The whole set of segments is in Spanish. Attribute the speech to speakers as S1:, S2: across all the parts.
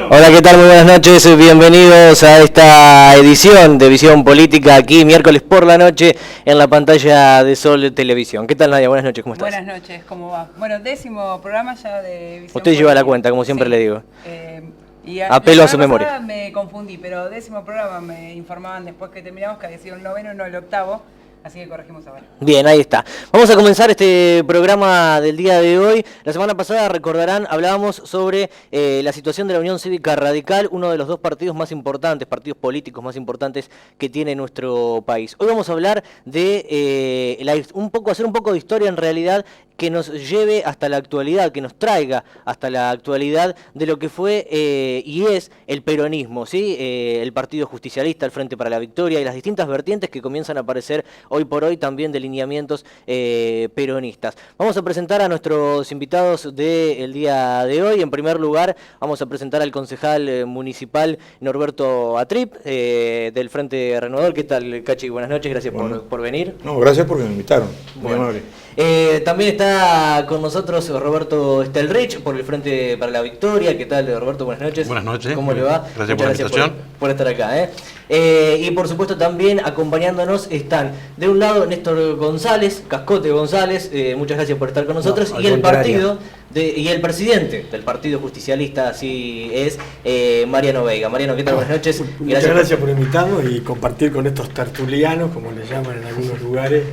S1: Hola, ¿qué tal? Muy buenas noches, bienvenidos a esta edición de Visión Política, aquí miércoles por la noche en la pantalla de Sol Televisión. ¿Qué tal, Nadia? Buenas noches, ¿cómo estás?
S2: Buenas noches, ¿cómo va? Bueno, 10º programa ya de Visión
S1: Usted lleva la cuenta, como siempre le digo.
S2: Y
S1: apelo a su memoria.
S2: Me confundí, pero 10º programa me informaban después que terminamos que había sido el 9º, no el 8º. Así que corregimos ahora.
S1: Bien, ahí está. Vamos a comenzar este programa del día de hoy. La semana pasada, recordarán, hablábamos sobre la situación de la Unión Cívica Radical, uno de los dos partidos más importantes, partidos políticos más importantes que tiene nuestro país. Hoy vamos a hablar de hacer un poco de historia en realidad que nos lleve hasta la actualidad, que nos traiga hasta la actualidad de lo que fue y es el peronismo, ¿sí? El Partido Justicialista, el Frente para la Victoria y las distintas vertientes que comienzan a aparecer hoy por hoy también de lineamientos peronistas. Vamos a presentar a nuestros invitados del día de hoy. En primer lugar, vamos a presentar al concejal municipal Norberto Atrip, del Frente Renovador. ¿Qué tal, Cachi? Buenas noches, gracias por venir.
S3: No, gracias porque me invitaron. Muy amable.
S1: También está con nosotros Roberto Stelrich por el Frente para la Victoria. ¿Qué tal, Roberto? Buenas noches.
S4: Buenas noches.
S1: ¿Cómo le va?
S4: Gracias por la invitación.
S1: Por estar acá. Y por supuesto también acompañándonos están de un lado Néstor González, Cascote González, muchas gracias por estar con nosotros, y el partido y el presidente del Partido Justicialista, así es, Mariano Veiga. Mariano, ¿qué tal? Buenas noches.
S5: Muchas gracias por invitarnos y compartir con estos tertulianos, como les llaman en algunos lugares,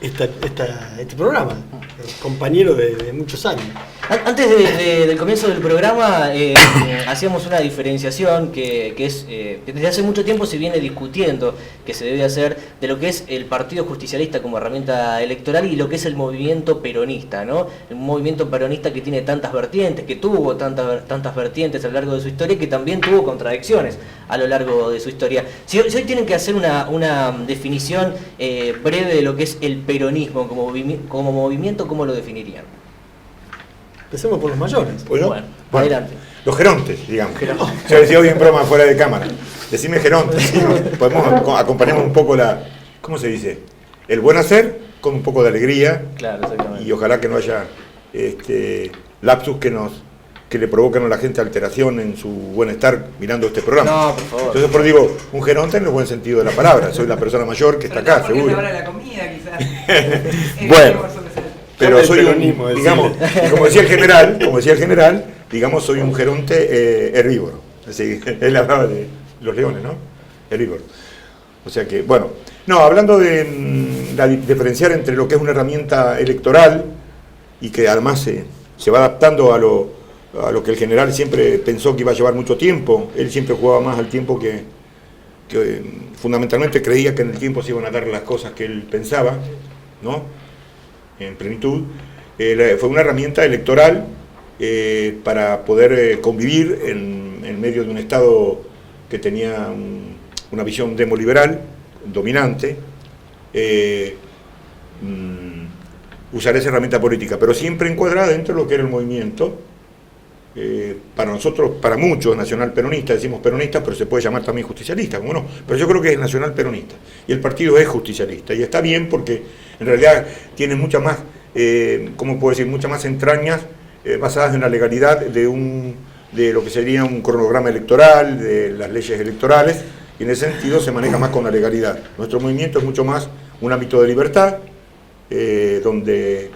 S5: este programa, compañero de muchos años.
S1: Antes del comienzo del programa hacíamos una diferenciación que desde hace mucho tiempo se viene discutiendo que se debe hacer de lo que es el Partido Justicialista como herramienta electoral y lo que es el movimiento peronista, ¿no? El movimiento peronista que tiene tantas vertientes, que tuvo tantas vertientes a lo largo de su historia y que también tuvo contradicciones a lo largo de su historia. Si hoy tienen que hacer una definición breve de lo que es el peronismo como movimiento, ¿cómo lo definirían?
S5: Empecemos por los mayores.
S1: Bueno, adelante.
S3: Los gerontes, digamos. Yo decía hoy en broma fuera de cámara. Decime gerontes. ¿Sí? Acompañamos un poco ¿cómo se dice? El buen hacer con un poco de alegría.
S1: Claro, exactamente.
S3: Y ojalá que no haya lapsus que le provoquen a la gente alteración en su buen estar mirando este programa.
S1: No, por favor.
S3: Entonces, por digo, un geronte en el buen sentido de la palabra. Soy la persona mayor que está acá, seguro.
S2: Ahora la comida, quizás.
S3: Bueno. Pero soy digamos, como decía el general, digamos, soy un geronte herbívoro. Así, él hablaba de los leones, ¿no? Herbívoro. O sea que, bueno, no, hablando de diferenciar entre lo que es una herramienta electoral y que además se va adaptando a lo que el general siempre pensó que iba a llevar mucho tiempo. Él siempre jugaba más al tiempo que fundamentalmente creía que en el tiempo se iban a dar las cosas que él pensaba, ¿no? En plenitud, fue una herramienta electoral para poder convivir en medio de un Estado que tenía una visión demoliberal, dominante, usar esa herramienta política, pero siempre encuadrada dentro de lo que era el movimiento. Para nosotros, para muchos, nacional peronista, decimos peronista, pero se puede llamar también justicialista, como no, pero yo creo que es nacional peronista, y el partido es justicialista, y está bien porque en realidad tiene muchas más, ¿cómo puedo decir?, muchas más entrañas basadas en la legalidad de lo que sería un cronograma electoral, de las leyes electorales, y en ese sentido se maneja más con la legalidad. Nuestro movimiento es mucho más un ámbito de libertad, donde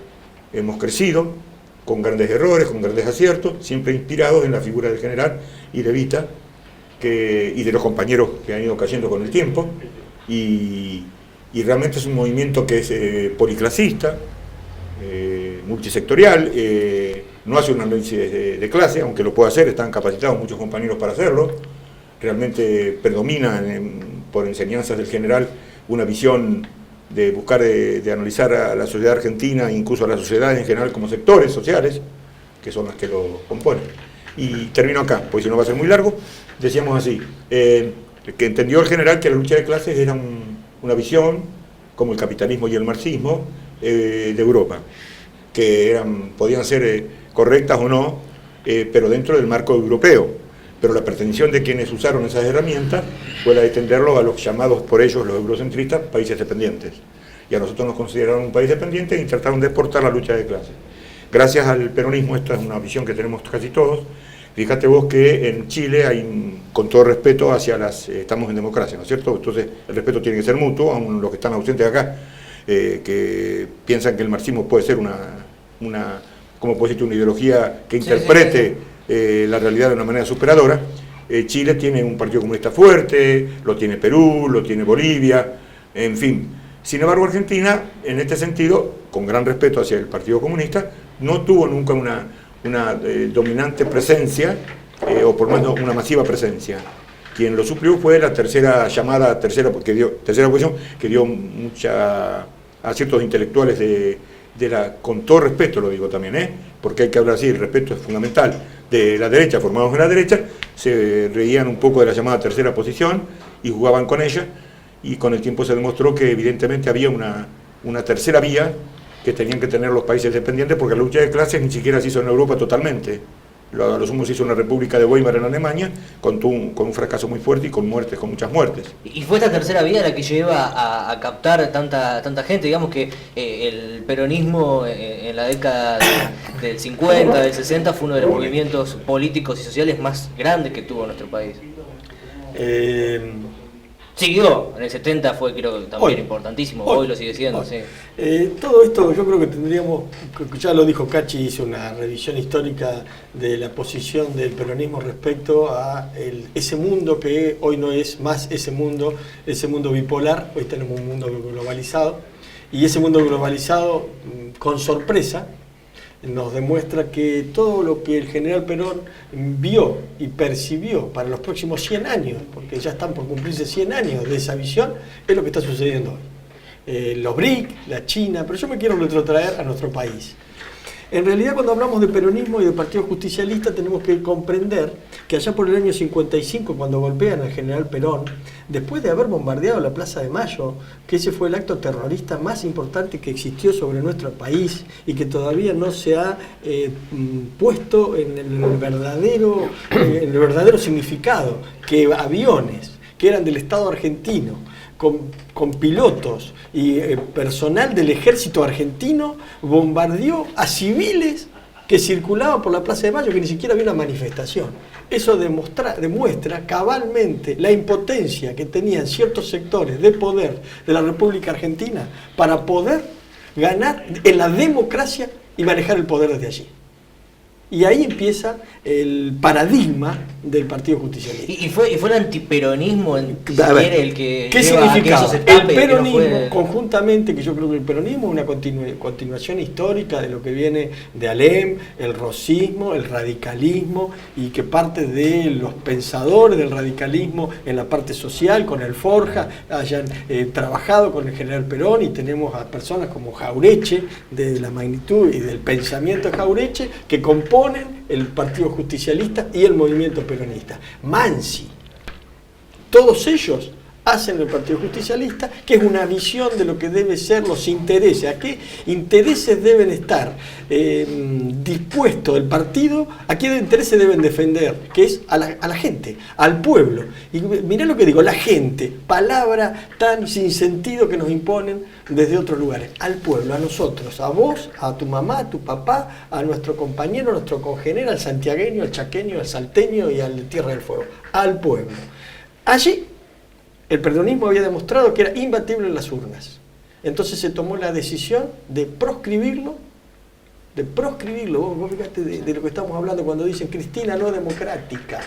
S3: hemos crecido, con grandes errores, con grandes aciertos, siempre inspirados en la figura del general y de Vita, y de los compañeros que han ido cayendo con el tiempo, y realmente es un movimiento que es policlasista, multisectorial, no hace un análisis de clase, aunque lo puede hacer, están capacitados muchos compañeros para hacerlo, realmente predomina por enseñanzas del general una visión de buscar de analizar a la sociedad argentina, incluso a la sociedad en general como sectores sociales, que son las que lo componen. Y termino acá, porque si no va a ser muy largo. Decíamos así, que entendió el general que la lucha de clases era una visión, como el capitalismo y el marxismo, de Europa, que podían ser correctas o no, pero dentro del marco europeo. Pero la pretensión de quienes usaron esas herramientas fue la de extenderlo a los llamados por ellos, los eurocentristas, países dependientes. Y a nosotros nos consideraron un país dependiente y trataron de exportar la lucha de clases. Gracias al peronismo, esta es una visión que tenemos casi todos, Fíjate vos que en Chile hay, con todo respeto hacia estamos en democracia, ¿no es cierto? Entonces el respeto tiene que ser mutuo, aun los que están ausentes acá, que piensan que el marxismo puede ser ¿cómo puede decir? Una ideología que interprete la realidad de una manera superadora. Chile tiene un partido comunista fuerte, lo tiene Perú, lo tiene Bolivia, en fin. Sin embargo, Argentina, en este sentido, con gran respeto hacia el Partido Comunista, no tuvo nunca una dominante presencia, o por lo menos una masiva presencia. Quien lo suplió fue la tercera posición, que dio mucha a ciertos intelectuales con todo respeto lo digo también, porque hay que hablar así, el respeto es fundamental, de la derecha, formados en la derecha, se reían un poco de la llamada tercera posición y jugaban con ella, y con el tiempo se demostró que evidentemente había una tercera vía que tenían que tener los países dependientes, porque la lucha de clases ni siquiera se hizo en Europa totalmente. A lo sumo se hizo en la República de Weimar en Alemania, con un fracaso muy fuerte y con muchas muertes.
S1: Y fue esta tercera vía la que lleva a captar tanta gente, digamos que el peronismo en la década del 50, del 60 fue uno de los movimientos políticos y sociales más grandes que tuvo nuestro país. Siguió, en el 70 fue creo que también importantísimo, hoy lo sigue siendo, sí.
S5: Todo esto yo creo que tendríamos, ya lo dijo Cachi, hizo una revisión histórica de la posición del peronismo respecto a ese mundo que hoy no es más ese mundo bipolar, hoy tenemos un mundo globalizado, y ese mundo globalizado, con sorpresa, nos demuestra que todo lo que el general Perón vio y percibió para los próximos 100 años, porque ya están por cumplirse 100 años de esa visión, es lo que está sucediendo hoy. Los BRIC, la China, pero yo me quiero retrotraer a nuestro país. En realidad, cuando hablamos de peronismo y de Partido Justicialista, tenemos que comprender que allá por el año 55, cuando golpean al general Perón, después de haber bombardeado la Plaza de Mayo, que ese fue el acto terrorista más importante que existió sobre nuestro país y que todavía no se ha puesto en el verdadero significado, que aviones que eran del Estado argentino, con pilotos y personal del ejército argentino, bombardeó a civiles que circulaban por la Plaza de Mayo, que ni siquiera había una manifestación. Eso demuestra cabalmente la impotencia que tenían ciertos sectores de poder de la República Argentina para poder ganar en la democracia y manejar el poder desde allí. Y ahí empieza el paradigma del Partido Justicialista.
S1: ¿Y fue el antiperonismo el que
S5: ¿qué significaba? El peronismo, conjuntamente, que yo creo que el peronismo es una continuación histórica de lo que viene de Alem, el rosismo, el radicalismo, y que parte de los pensadores del radicalismo en la parte social, con el Forja, hayan trabajado con el general Perón, y tenemos a personas como Jaureche, de la magnitud y del pensamiento de Jaureche, que componen el Partido Justicialista y el movimiento peronista. Mansi, todos ellos hacen el Partido Justicialista, que es una visión de lo que deben ser los intereses, a qué intereses deben estar dispuestos el partido, a qué intereses deben defender, que es a la gente, al pueblo. Y mirá lo que digo, la gente, palabra tan sin sentido que nos imponen desde otros lugares, al pueblo, a nosotros, a vos, a tu mamá, a tu papá, a nuestro compañero, a nuestro congénere, al santiagueño, al chaqueño, al salteño y al de Tierra del Fuego, al pueblo. Allí el peronismo había demostrado que era imbatible en las urnas. Entonces se tomó la decisión de proscribirlo. Vos fíjate de lo que estamos hablando cuando dicen Cristina no democrática.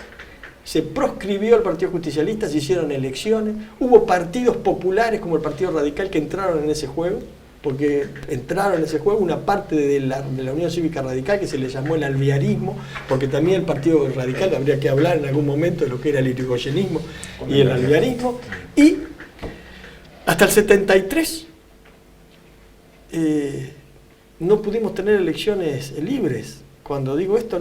S5: Se proscribió al Partido Justicialista, se hicieron elecciones, hubo partidos populares como el Partido Radical que entraron en ese juego, porque entraron en ese juego una parte de la Unión Cívica Radical, que se le llamó el alvearismo, porque también el Partido Radical, habría que hablar en algún momento de lo que era el irigoyenismo y el alvearismo, y hasta el 73 no pudimos tener elecciones libres. Cuando digo esto,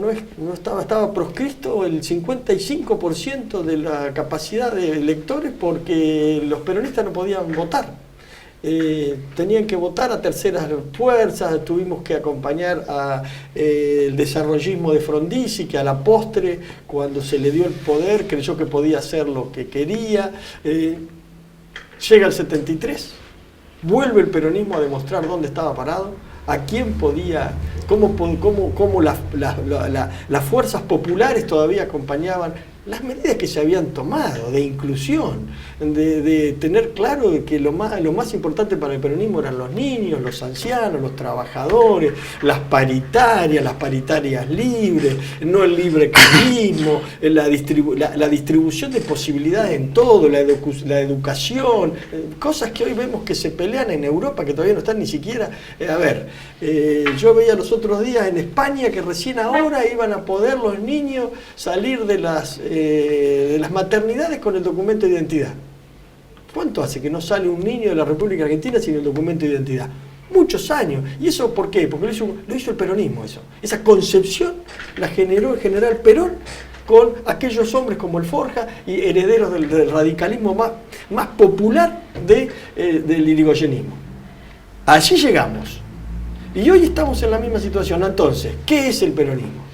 S5: estaba proscrito el 55% de la capacidad de electores, porque los peronistas no podían votar. Tenían que votar a terceras fuerzas, tuvimos que acompañar el desarrollismo de Frondizi, que a la postre, cuando se le dio el poder, creyó que podía hacer lo que quería. Llega el 73, vuelve el peronismo a demostrar dónde estaba parado, a quién podía, cómo las fuerzas populares todavía acompañaban las medidas que se habían tomado de inclusión, de tener claro de que lo más importante para el peronismo eran los niños, los ancianos, los trabajadores, las paritarias libres, no el libre carismo, la distribución de posibilidades en todo, la educación, cosas que hoy vemos que se pelean en Europa, que todavía no están ni siquiera. Yo veía los otros días en España que recién ahora iban a poder los niños salir de las maternidades con el documento de identidad. ¿Cuánto hace que no sale un niño de la República Argentina sin el documento de identidad? Muchos años. ¿Y eso por qué? Porque lo hizo el peronismo eso. Esa concepción la generó el general Perón con aquellos hombres como el Forja y herederos del radicalismo más popular del irigoyenismo. Allí llegamos. Y hoy estamos en la misma situación. Entonces, ¿qué es el peronismo?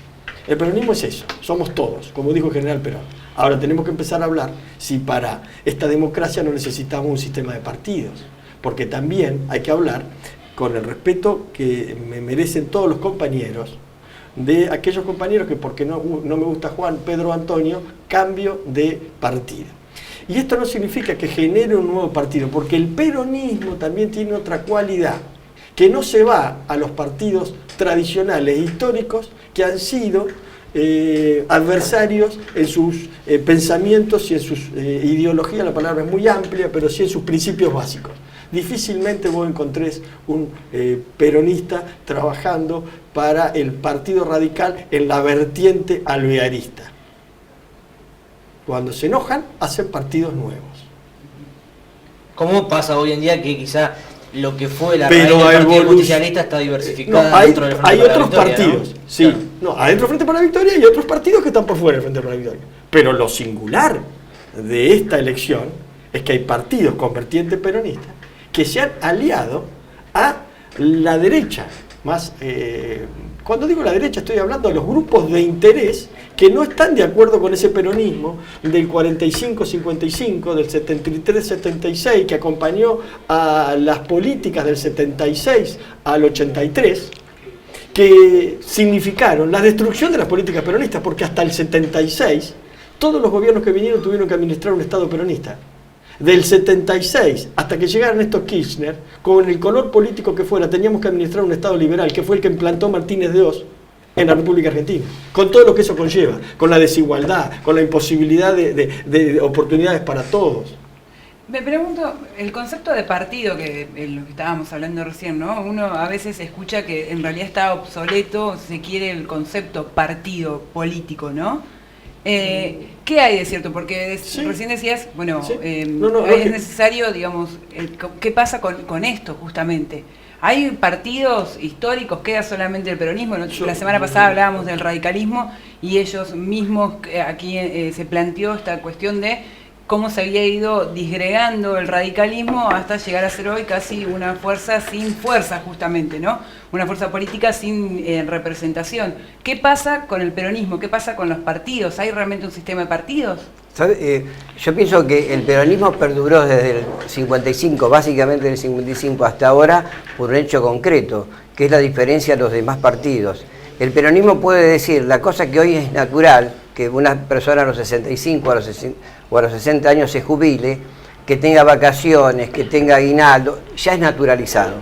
S5: El peronismo es eso, somos todos, como dijo el general Perón. Ahora tenemos que empezar a hablar si para esta democracia no necesitamos un sistema de partidos, porque también hay que hablar con el respeto que me merecen todos los compañeros, de aquellos compañeros que porque no me gusta Juan, Pedro, Antonio, cambio de partido. Y esto no significa que genere un nuevo partido, porque el peronismo también tiene otra cualidad, que no se va a los partidos tradicionales históricos que han sido adversarios en sus pensamientos y en sus ideologías, la palabra es muy amplia, pero sí en sus principios básicos. Difícilmente vos encontrés un peronista trabajando para el Partido Radical en la vertiente alvearista. Cuando se enojan, hacen partidos nuevos.
S1: ¿Cómo pasa hoy en día que quizá lo que fue la
S5: raíz
S1: del Partido Justicialista está diversificada dentro del Frente
S5: hay
S1: para la
S5: otros
S1: Victoria,
S5: partidos,
S1: ¿no?
S5: sí.
S1: Claro.
S5: No, adentro del Frente para la Victoria y otros partidos que están por fuera del Frente para la Victoria. Pero lo singular de esta elección es que hay partidos con vertiente peronista que se han aliado a la derecha. Cuando digo la derecha estoy hablando de los grupos de interés que no están de acuerdo con ese peronismo del 45-55, del 73-76, que acompañó a las políticas del 76 al 83, que significaron la destrucción de las políticas peronistas, porque hasta el 76 todos los gobiernos que vinieron tuvieron que administrar un Estado peronista. Del 76 hasta que llegaron estos Kirchner, con el color político que fuera, teníamos que administrar un Estado liberal, que fue el que implantó Martínez de Oz en la República Argentina, con todo lo que eso conlleva, con la desigualdad, con la imposibilidad de oportunidades para todos.
S2: Me pregunto, el concepto de partido, que en lo que estábamos hablando recién, ¿no? Uno a veces escucha que en realidad está obsoleto, si se quiere, el concepto partido político, ¿no? ¿Qué hay de cierto? Porque sí, recién decías, bueno, sí, es necesario, digamos, ¿qué pasa con esto justamente? ¿Hay partidos históricos? ¿Queda solamente el peronismo? La semana pasada hablábamos del radicalismo y ellos mismos, aquí se planteó esta cuestión de cómo se había ido disgregando el radicalismo hasta llegar a ser hoy casi una fuerza sin fuerza, justamente, ¿no? Una fuerza política sin representación. ¿Qué pasa con el peronismo? ¿Qué pasa con los partidos? ¿Hay realmente un sistema de partidos?
S4: Yo pienso que el peronismo perduró desde el 55, básicamente del 55 hasta ahora, por un hecho concreto, que es la diferencia de los demás partidos. El peronismo puede decir, la cosa que hoy es natural, que una persona a los 65 o a los 60 años se jubile, que tenga vacaciones, que tenga aguinaldo, ya es naturalizado,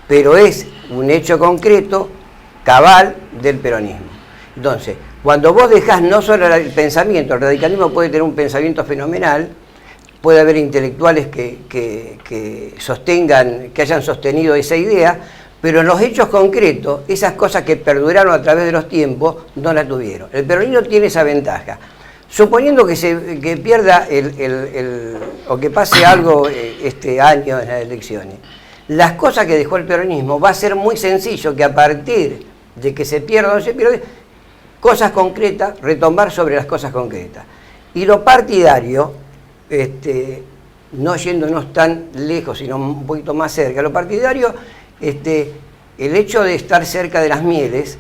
S4: pero es un hecho concreto, cabal del peronismo. Entonces, cuando vos dejás no solo el pensamiento, el radicalismo puede tener un pensamiento fenomenal, puede haber intelectuales que sostengan, que hayan sostenido esa idea, pero en los hechos concretos, esas cosas que perduraron a través de los tiempos, no la tuvieron. El peronismo tiene esa ventaja. Suponiendo que pierda o que pase algo este año en las elecciones, las cosas que dejó el peronismo va a ser muy sencillo que a partir de que se pierda o no se pierda, cosas concretas, retomar sobre las cosas concretas. Y lo partidario, no yéndonos tan lejos, sino un poquito más cerca, lo partidario, el hecho de estar cerca de las mieles,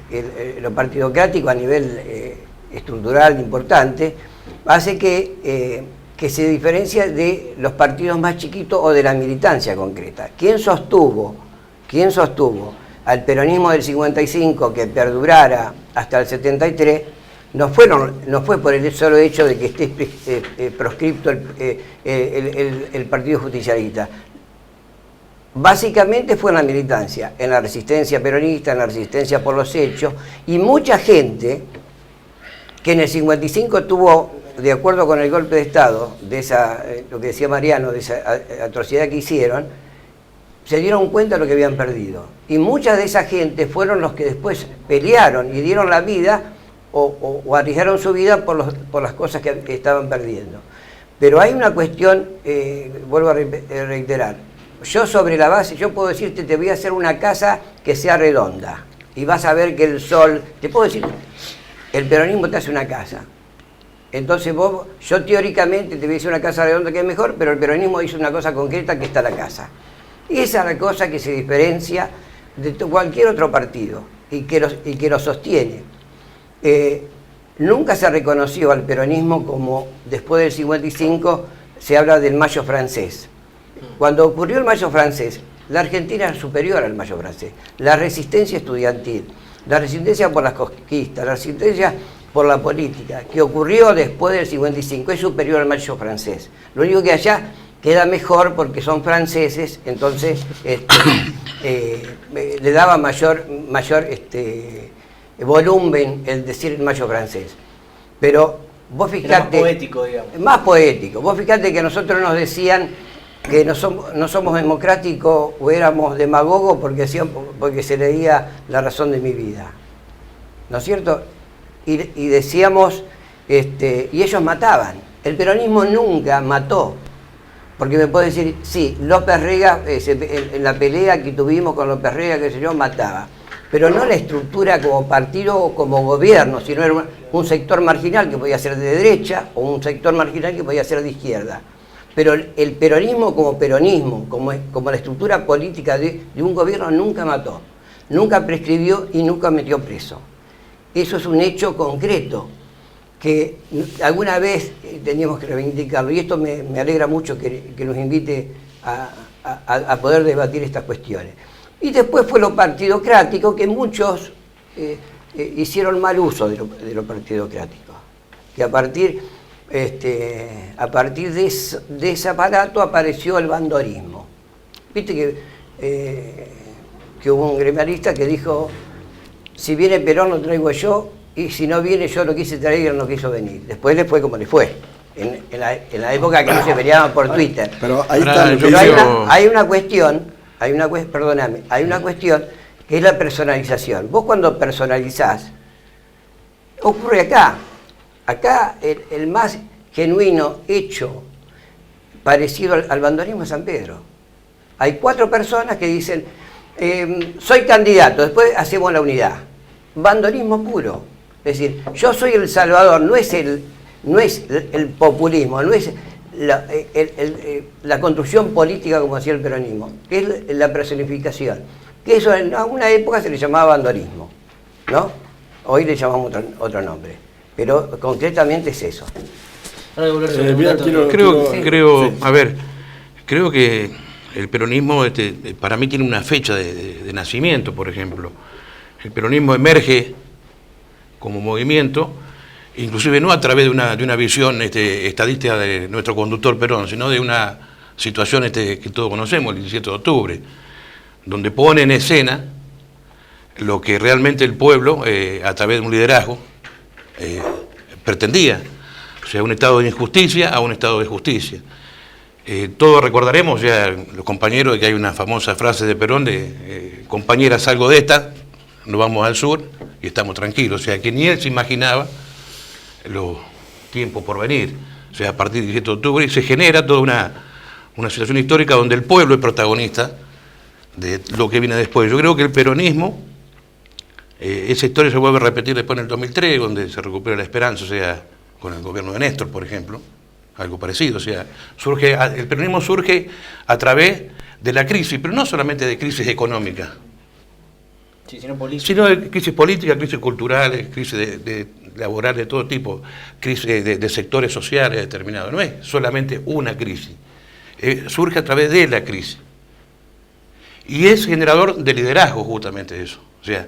S4: lo partidocrático a nivel estructural importante, hace que se diferencia de los partidos más chiquitos o de la militancia concreta. ¿Quién sostuvo al peronismo del 55 que perdurara hasta el 73, no fue por el solo hecho de que esté proscripto el Partido Justicialista. Básicamente fue en la militancia, en la resistencia peronista, en la resistencia por los hechos, y mucha gente que en el 55 tuvo, de acuerdo con el golpe de Estado, de esa, lo que decía Mariano, de esa atrocidad que hicieron, se dieron cuenta de lo que habían perdido. Y mucha de esa gente fueron los que después pelearon y dieron la vida o arriesgaron su vida por las cosas que estaban perdiendo. Pero hay una cuestión, vuelvo a reiterar, yo sobre la base, yo puedo decirte, te voy a hacer una casa que sea redonda, y vas a ver que el sol, te puedo decir, el peronismo te hace una casa. Entonces yo teóricamente te voy a decir una casa redonda que es mejor, pero el peronismo hizo una cosa concreta que está la casa. Y esa es la cosa que se diferencia de cualquier otro partido y que lo sostiene. Nunca se reconoció al peronismo como, después del 55, se habla del Mayo francés. Cuando ocurrió el Mayo francés, la Argentina era superior al Mayo francés. La resistencia estudiantil, la resistencia por las conquistas, la resistencia por la política, que ocurrió después del 55, es superior al Mayo francés. Lo único que allá queda mejor porque son franceses, entonces le daba mayor volumen el decir el Mayo francés. Pero vos fijate...
S1: Era más poético, digamos.
S4: Más poético. Vos fijate que a nosotros nos decían que no somos democráticos o éramos demagogos porque se leía La razón de mi vida. ¿No es cierto? Y decíamos, y ellos mataban. El peronismo nunca mató. Porque me puede decir, sí, López Rega, en la pelea que tuvimos con López Rega, qué sé yo, mataba. Pero no la estructura como partido o como gobierno, sino era un sector marginal que podía ser de derecha o un sector marginal que podía ser de izquierda. Pero el peronismo, como la estructura política de un gobierno, nunca mató, nunca prescribió y nunca metió preso. Eso es un hecho concreto que alguna vez teníamos que reivindicarlo, y esto me alegra mucho que nos invite a poder debatir estas cuestiones. Y después fue lo partidocrático, que muchos hicieron mal uso de lo partidocrático, que a partir de ese aparato apareció el bandorismo. Viste que hubo un gremialista que dijo, si viene Perón lo traigo yo, y si no viene yo lo quise traer y él no quiso venir. Después le fue como le fue, en la época que no se peleaban por Twitter.
S5: Pero ahí está.
S4: Pero hay una cuestión que es la personalización. Vos cuando personalizás, ocurre acá. Acá el más genuino hecho parecido al bandorismo es San Pedro. Hay 4 personas que dicen, soy candidato, después hacemos la unidad. Bandorismo puro. Es decir, yo soy el salvador, no es el populismo, no es la construcción política como hacía el peronismo, que es la personificación. Que eso en alguna época se le llamaba bandorismo, ¿no? Hoy le llamamos otro nombre. Pero concretamente es eso.
S6: Creo que el peronismo para mí tiene una fecha de nacimiento, por ejemplo. El peronismo emerge como movimiento, inclusive no a través de una visión estadística de nuestro conductor Perón, sino de una situación que todos conocemos, el 17 de octubre, donde pone en escena lo que realmente el pueblo, a través de un liderazgo, pretendía, o sea, un estado de injusticia a un estado de justicia. Todos recordaremos, ya los compañeros, que hay una famosa frase de Perón de compañera, salgo de esta, nos vamos al sur y estamos tranquilos. O sea, que ni él se imaginaba los tiempos por venir. O sea, a partir del 17 de octubre se genera toda una situación histórica donde el pueblo es protagonista de lo que viene después. Yo creo que el peronismo, esa historia se vuelve a repetir después en el 2003, donde se recupera la esperanza, o sea, con el gobierno de Néstor, por ejemplo, algo parecido. O sea, el peronismo surge a través de la crisis, pero no solamente de crisis económica,
S1: sí,
S6: sino de crisis políticas, crisis culturales, crisis de laborales de todo tipo, crisis de sectores sociales determinados. No es solamente una crisis, surge a través de la crisis. Y es generador de liderazgo justamente eso. O sea,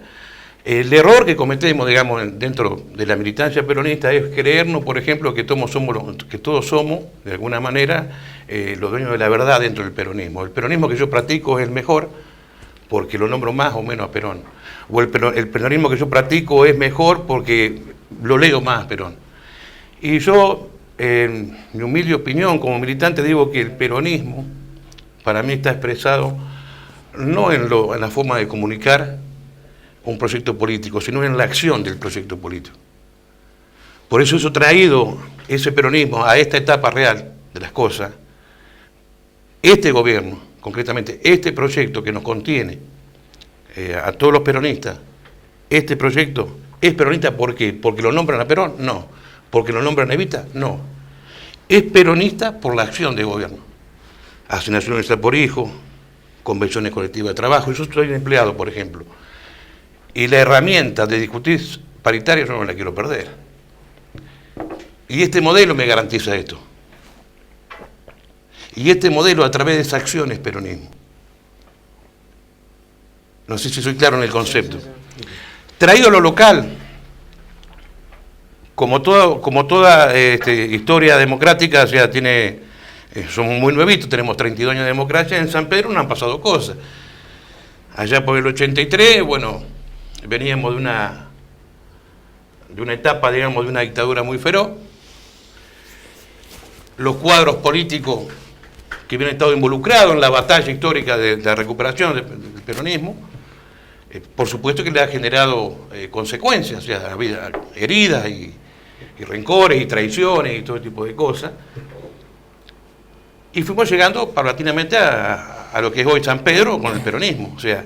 S6: el error que cometemos, digamos, dentro de la militancia peronista es creernos, por ejemplo, que todos somos, de alguna manera, los dueños de la verdad dentro del peronismo. El peronismo que yo practico es el mejor porque lo nombro más o menos a Perón. O el peronismo que yo practico es mejor porque lo leo más a Perón. Y yo, en mi humilde opinión como militante, digo que el peronismo para mí está expresado no en la forma de comunicar un proyecto político, sino en la acción del proyecto político. Por eso he traído ese peronismo a esta etapa real de las cosas. Este gobierno, concretamente este proyecto que nos contiene a todos los peronistas, este proyecto es peronista. ¿Por qué? ¿Porque lo nombran a Perón? No. ¿Porque lo nombran a Evita? No. Es peronista por la acción de gobierno. Asignación universal por hijo, convenciones colectivas de trabajo. Yo soy empleado, por ejemplo. Y la herramienta de discutir paritaria yo no me la quiero perder. Y este modelo me garantiza esto. Y este modelo a través de esa acción es peronismo. No sé si soy claro en el concepto. Traído a lo local, como toda historia democrática, o sea, somos muy nuevitos, tenemos 32 años de democracia, en San Pedro no han pasado cosas. Allá por el 83, bueno, veníamos de una etapa, digamos, de una dictadura muy feroz. Los cuadros políticos que habían estado involucrados en la batalla histórica de la recuperación del peronismo, por supuesto que le ha generado consecuencias, o sea, había heridas y rencores y traiciones y todo tipo de cosas. Y fuimos llegando paulatinamente a lo que es hoy San Pedro con el peronismo, o sea,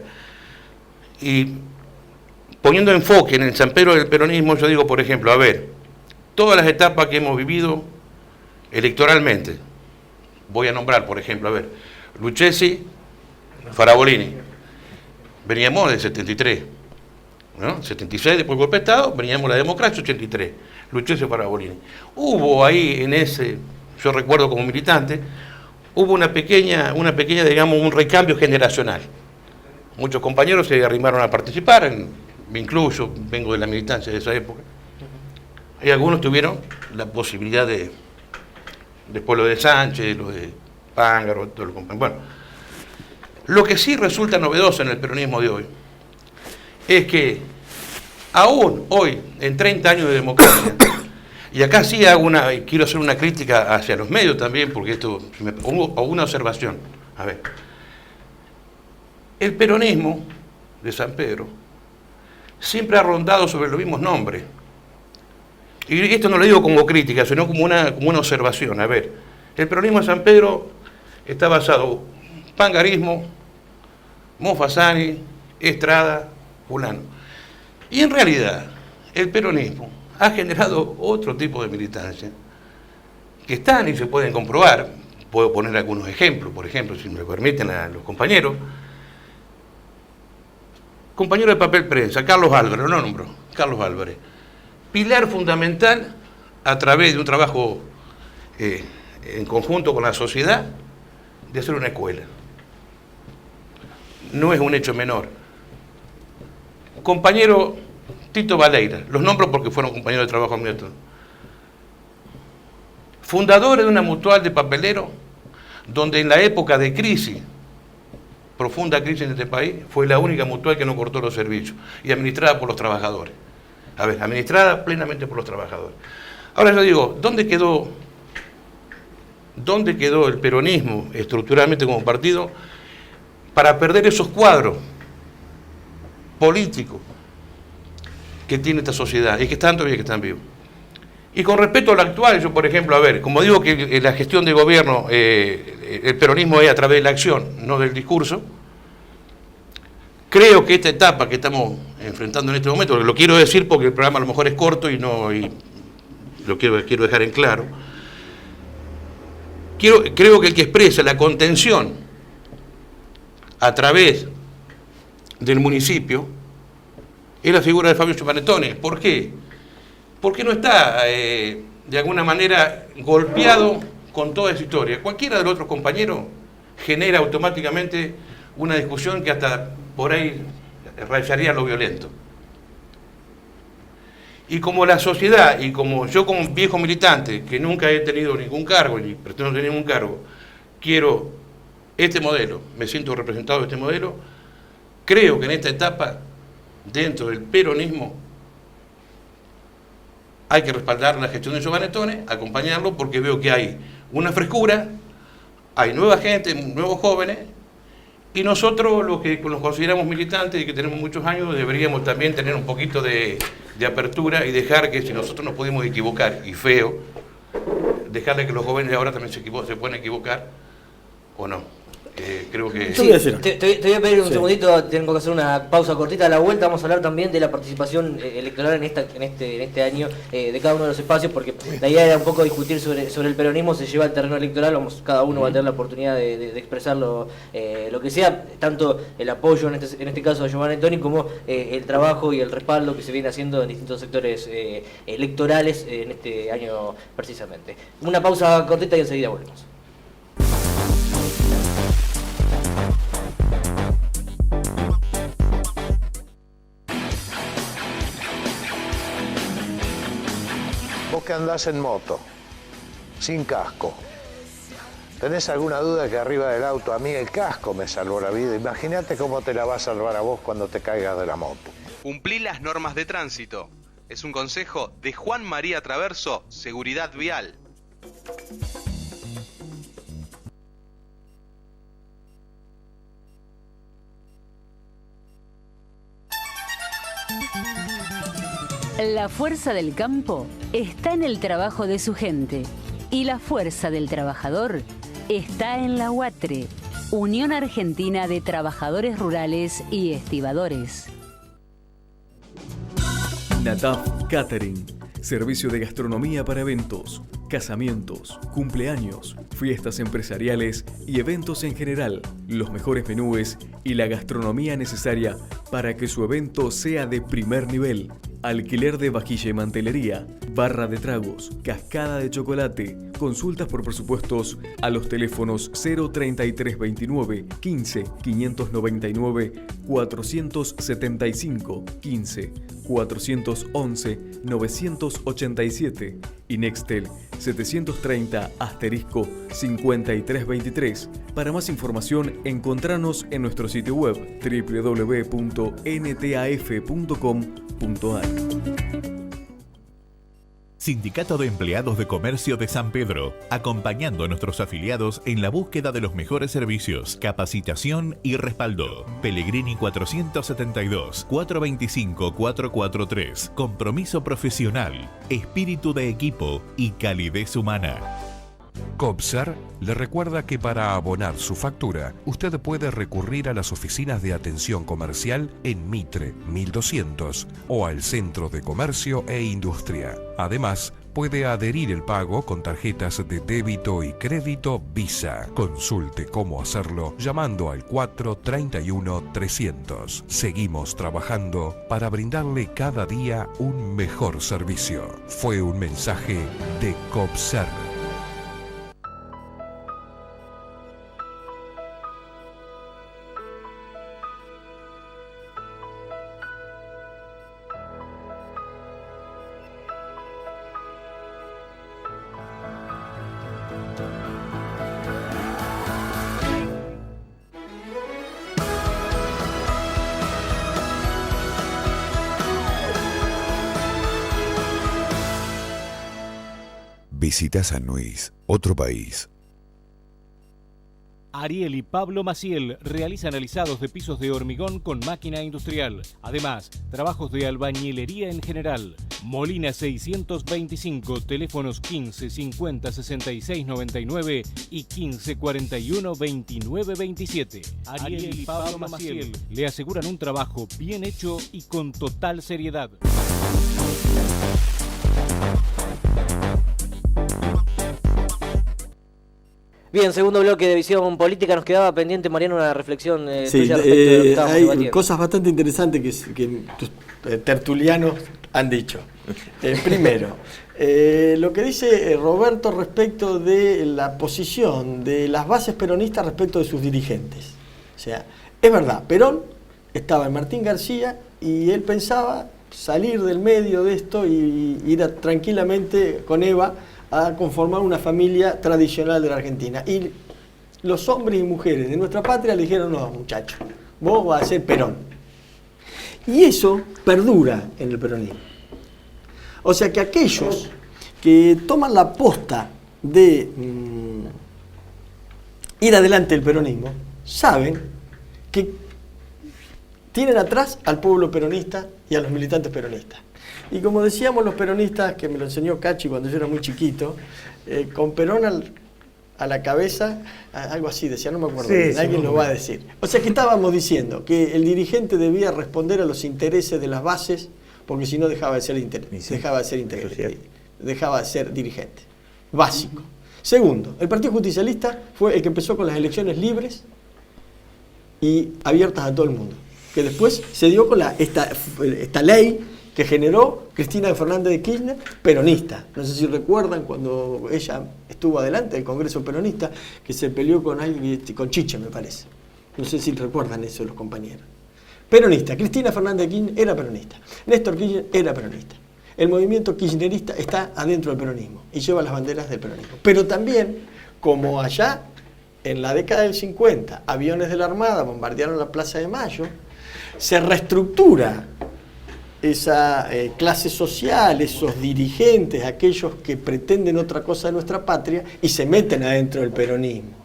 S6: y poniendo enfoque en el San Pedro del peronismo, yo digo, por ejemplo, a ver, todas las etapas que hemos vivido electoralmente, voy a nombrar, por ejemplo, a ver, Lucchesi, Farabolini, veníamos del 73, ¿no? 76, después del golpe de Estado, veníamos la democracia, 83, Lucchesi, Farabolini. Hubo ahí en ese, yo recuerdo como militante, hubo una pequeña, digamos, un recambio generacional. Muchos compañeros se arrimaron a participar, me incluyo, vengo de la militancia de esa época. Y algunos tuvieron la posibilidad después lo de Sánchez, lo de Pángaro, todo lo compañero. Bueno, lo que sí resulta novedoso en el peronismo de hoy es que aún hoy, en 30 años de democracia, y acá sí quiero hacer una crítica hacia los medios también, porque hubo una observación. A ver, el peronismo de San Pedro siempre ha rondado sobre los mismos nombres. Y esto no lo digo como crítica, sino como una observación. A ver, el peronismo de San Pedro está basado en pangarismo, Mofassani, Estrada, fulano. Y en realidad, el peronismo ha generado otro tipo de militancia que están y se pueden comprobar. Puedo poner algunos ejemplos, por ejemplo, si me lo permiten los compañeros. Compañero de papel prensa, Carlos Álvarez, lo nombro, Carlos Álvarez. Pilar fundamental a través de un trabajo en conjunto con la sociedad de hacer una escuela. No es un hecho menor. Compañero Tito Baleira, los nombro porque fueron compañeros de trabajo mío. Fundadores de una mutual de papelero, donde en la época de crisis, profunda crisis en este país, fue la única mutual que no cortó los servicios y administrada por los trabajadores. A ver, administrada plenamente por los trabajadores. Ahora yo digo, ¿dónde quedó el peronismo estructuralmente como partido para perder esos cuadros políticos que tiene esta sociedad y que están todavía que están vivos? Y con respecto a lo actual, yo por ejemplo, a ver, como digo que la gestión de gobierno, el peronismo es a través de la acción, no del discurso, creo que esta etapa que estamos enfrentando en este momento, lo quiero decir porque el programa a lo mejor es corto y lo quiero dejar en claro, creo que el que expresa la contención a través del municipio es la figura de Fabio Giovanettone. ¿Por qué? Porque no está, de alguna manera, golpeado con toda esa historia. Cualquiera de los otros compañeros genera automáticamente una discusión que hasta por ahí rayaría lo violento. Y como la sociedad, y como yo como viejo militante, que nunca he tenido ningún cargo, ni pretendo tener ningún cargo, quiero este modelo, me siento representado de este modelo, creo que en esta etapa, dentro del peronismo, hay que respaldar la gestión de Giovanettone, acompañarlo, porque veo que hay una frescura, hay nueva gente, nuevos jóvenes, y nosotros, los que nos consideramos militantes y que tenemos muchos años, deberíamos también tener un poquito de apertura y dejar que, si nosotros nos podemos equivocar, y feo, dejarle que los jóvenes ahora también se puedan equivocar, o no. Creo que...
S1: Sí, te voy a pedir un segundito, tengo que hacer una pausa cortita. A la vuelta vamos a hablar también de la participación electoral en este año de cada uno de los espacios, porque la idea era un poco discutir sobre el peronismo, se lleva al terreno electoral, cada uno va a tener la oportunidad de expresar lo que sea, tanto el apoyo en este caso a Giovanettone como el trabajo y el respaldo que se viene haciendo en distintos sectores electorales en este año precisamente. Una pausa cortita y enseguida volvemos.
S7: Vos que andás en moto, sin casco, ¿tenés alguna duda que arriba del auto? A mí el casco me salvó la vida. Imagínate cómo te la va a salvar a vos cuando te caigas de la moto.
S8: Cumplí las normas de tránsito. Es un consejo de Juan María Traverso, Seguridad Vial.
S9: La fuerza del campo está en el trabajo de su gente y la fuerza del trabajador está en la UATRE, Unión Argentina de Trabajadores Rurales y Estibadores.
S10: Nataf Catering, servicio de gastronomía para eventos, casamientos, cumpleaños, fiestas empresariales y eventos en general, los mejores menúes y la gastronomía necesaria para que su evento sea de primer nivel. Alquiler de vajilla y mantelería, barra de tragos, cascada de chocolate. Consultas por presupuestos a los teléfonos 03329 15 599 475 15 411 987 y Nextel 730 *5323. Para más información, encontranos en nuestro sitio web www.ntaf.com.ar.
S11: Sindicato de Empleados de Comercio de San Pedro, acompañando a nuestros afiliados en la búsqueda de los mejores servicios, capacitación y respaldo. Pellegrini 472, 425-443. Compromiso profesional, espíritu de equipo y calidez humana.
S12: COPSAR le recuerda que para abonar su factura, usted puede recurrir a las oficinas de atención comercial en Mitre 1200 o al Centro de Comercio e Industria. Además, puede adherir el pago con tarjetas de débito y crédito Visa. Consulte cómo hacerlo llamando al 431-300. Seguimos trabajando para brindarle cada día un mejor servicio. Fue un mensaje de COPSAR.
S13: Visita San Luis, otro país.
S14: Ariel y Pablo Maciel realizan alisados de pisos de hormigón con máquina industrial. Además, trabajos de albañilería en general. Molina 625, teléfonos 15 50 66 99 y 15 41 29 27. Ariel y Pablo Maciel le aseguran un trabajo bien hecho y con total seriedad.
S1: Bien, segundo bloque de Visión Política. Nos quedaba pendiente, Mariano, una reflexión
S5: sí,
S1: tuya respecto de lo que estábamos
S5: hay
S1: debatiendo.
S5: cosas bastante interesantes que tus tertulianos han dicho. Primero, lo que dice Roberto respecto de la posición de las bases peronistas respecto de sus dirigentes. sea, es verdad, Perón estaba en Martín García y él pensaba salir del medio de esto y ir tranquilamente con Eva a conformar una familia tradicional de la Argentina. Y los hombres y mujeres de nuestra patria le dijeron, no, muchacho, vos vas a ser Perón. Y eso perdura en el peronismo. O sea que aquellos que toman la posta de ir adelante del peronismo, saben que tienen atrás al pueblo peronista y a los militantes peronistas. Y como decíamos los peronistas, que me lo enseñó Cachi cuando yo era muy chiquito, con Perón a la cabeza, algo así decía, no me acuerdo, sí, alguien lo va a decir. O sea que estábamos diciendo que el dirigente debía responder a los intereses de las bases, porque si no dejaba de ser dirigente. Básico. Segundo, el Partido Justicialista fue el que empezó con las elecciones libres y abiertas a todo el mundo, que después se dio con esta ley que generó Cristina Fernández de Kirchner, peronista. No sé si recuerdan cuando ella estuvo adelante del Congreso peronista, que se peleó con alguien, con Chiche, me parece. No sé si recuerdan eso los compañeros. Peronista. Cristina Fernández de Kirchner era peronista. Néstor Kirchner era peronista. El movimiento kirchnerista está adentro del peronismo y lleva las banderas del peronismo. Pero también, como allá en la década del 50, aviones de la Armada bombardearon la Plaza de Mayo, se reestructura esa clase social, esos dirigentes, aquellos que pretenden otra cosa de nuestra patria y se meten adentro del peronismo.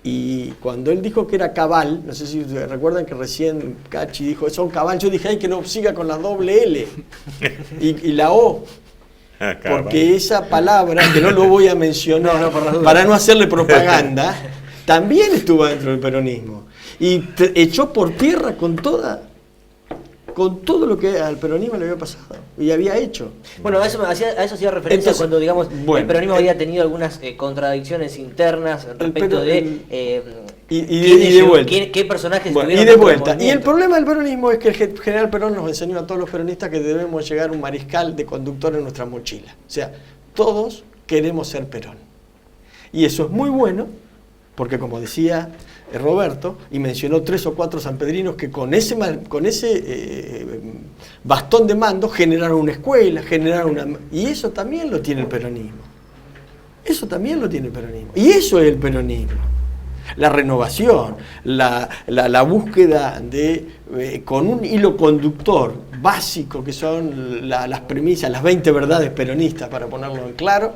S5: Y cuando él dijo que era cabal, no sé si recuerdan que recién Cachi dijo, son cabal, yo dije, ay, que no siga con la doble L y la O. Porque esa palabra, que no lo voy a mencionar para no hacerle propaganda, también estuvo dentro del peronismo. Y echó por tierra con todo lo que al peronismo le había pasado y había hecho.
S1: Bueno, a eso hacía referencia. Entonces, cuando, digamos, el peronismo había tenido algunas contradicciones internas respecto de
S5: vuelta.
S1: ¿Qué personajes
S5: y de vuelta. Y el problema del peronismo es que el general Perón nos enseñó a todos los peronistas que debemos llegar a un mariscal de conductor en nuestra mochila. O sea, todos queremos ser Perón. Y eso es muy bueno, porque como decía Roberto, y mencionó 3 o 4 sanpedrinos que con ese bastón de mando generaron una escuela, y eso también lo tiene el peronismo. Eso también lo tiene el peronismo. Y eso es el peronismo. La renovación, la búsqueda con un hilo conductor básico, que son las premisas, las 20 verdades peronistas, para ponerlo en claro,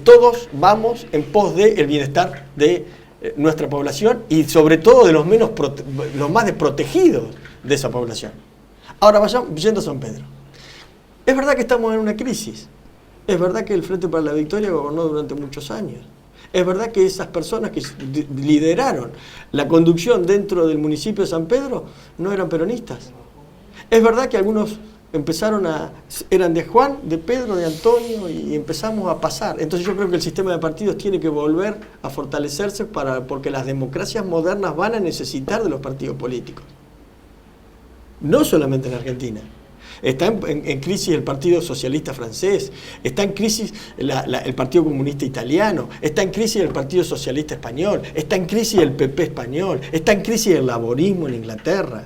S5: todos vamos en pos del bienestar de nuestra población y sobre todo de los más desprotegidos de esa población. Ahora vayamos yendo a San Pedro. Es verdad que estamos en una crisis. Es verdad que el Frente para la Victoria gobernó durante muchos años. Es verdad que esas personas que lideraron la conducción dentro del municipio de San Pedro no eran peronistas. Es verdad que algunos eran de Juan, de Pedro, de Antonio, y empezamos a pasar. Entonces yo creo que el sistema de partidos tiene que volver a fortalecerse porque las democracias modernas van a necesitar de los partidos políticos. No solamente en Argentina. Está en crisis el Partido Socialista francés, está en crisis el Partido Comunista italiano, está en crisis el Partido Socialista español, está en crisis el PP español, está en crisis el laborismo en Inglaterra.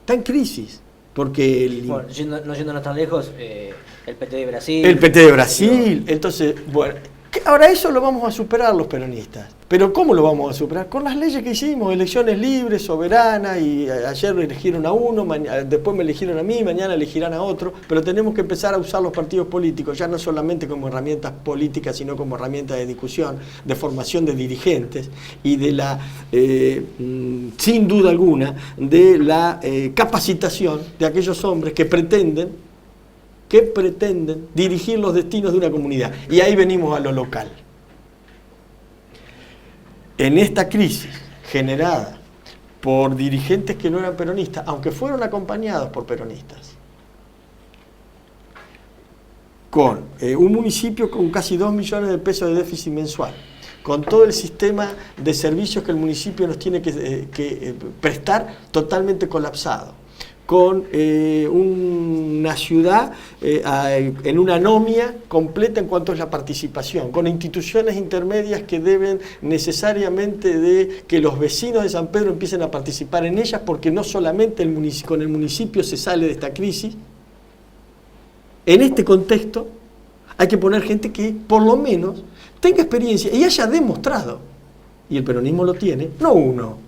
S5: Está en crisis. Porque
S1: no yéndonos tan lejos, el PT de Brasil.
S5: El PT de Brasil. Entonces, bueno, ahora eso lo vamos a superar los peronistas. Pero ¿cómo lo vamos a superar? Con las leyes que hicimos, elecciones libres, soberanas, y ayer eligieron a uno, después me eligieron a mí, mañana elegirán a otro, pero tenemos que empezar a usar los partidos políticos, ya no solamente como herramientas políticas, sino como herramientas de discusión, de formación de dirigentes y de sin duda alguna, de la capacitación de aquellos hombres que pretenden dirigir los destinos de una comunidad. Y ahí venimos a lo local. En esta crisis generada por dirigentes que no eran peronistas, aunque fueron acompañados por peronistas, con un municipio con casi 2 millones de pesos de déficit mensual, con todo el sistema de servicios que el municipio nos tiene que prestar totalmente colapsado, con una ciudad en una anomia completa en cuanto a la participación, con instituciones intermedias que deben necesariamente de que los vecinos de San Pedro empiecen a participar en ellas, porque no solamente con el municipio se sale de esta crisis. En este contexto hay que poner gente que por lo menos tenga experiencia y haya demostrado, y el peronismo lo tiene, no uno.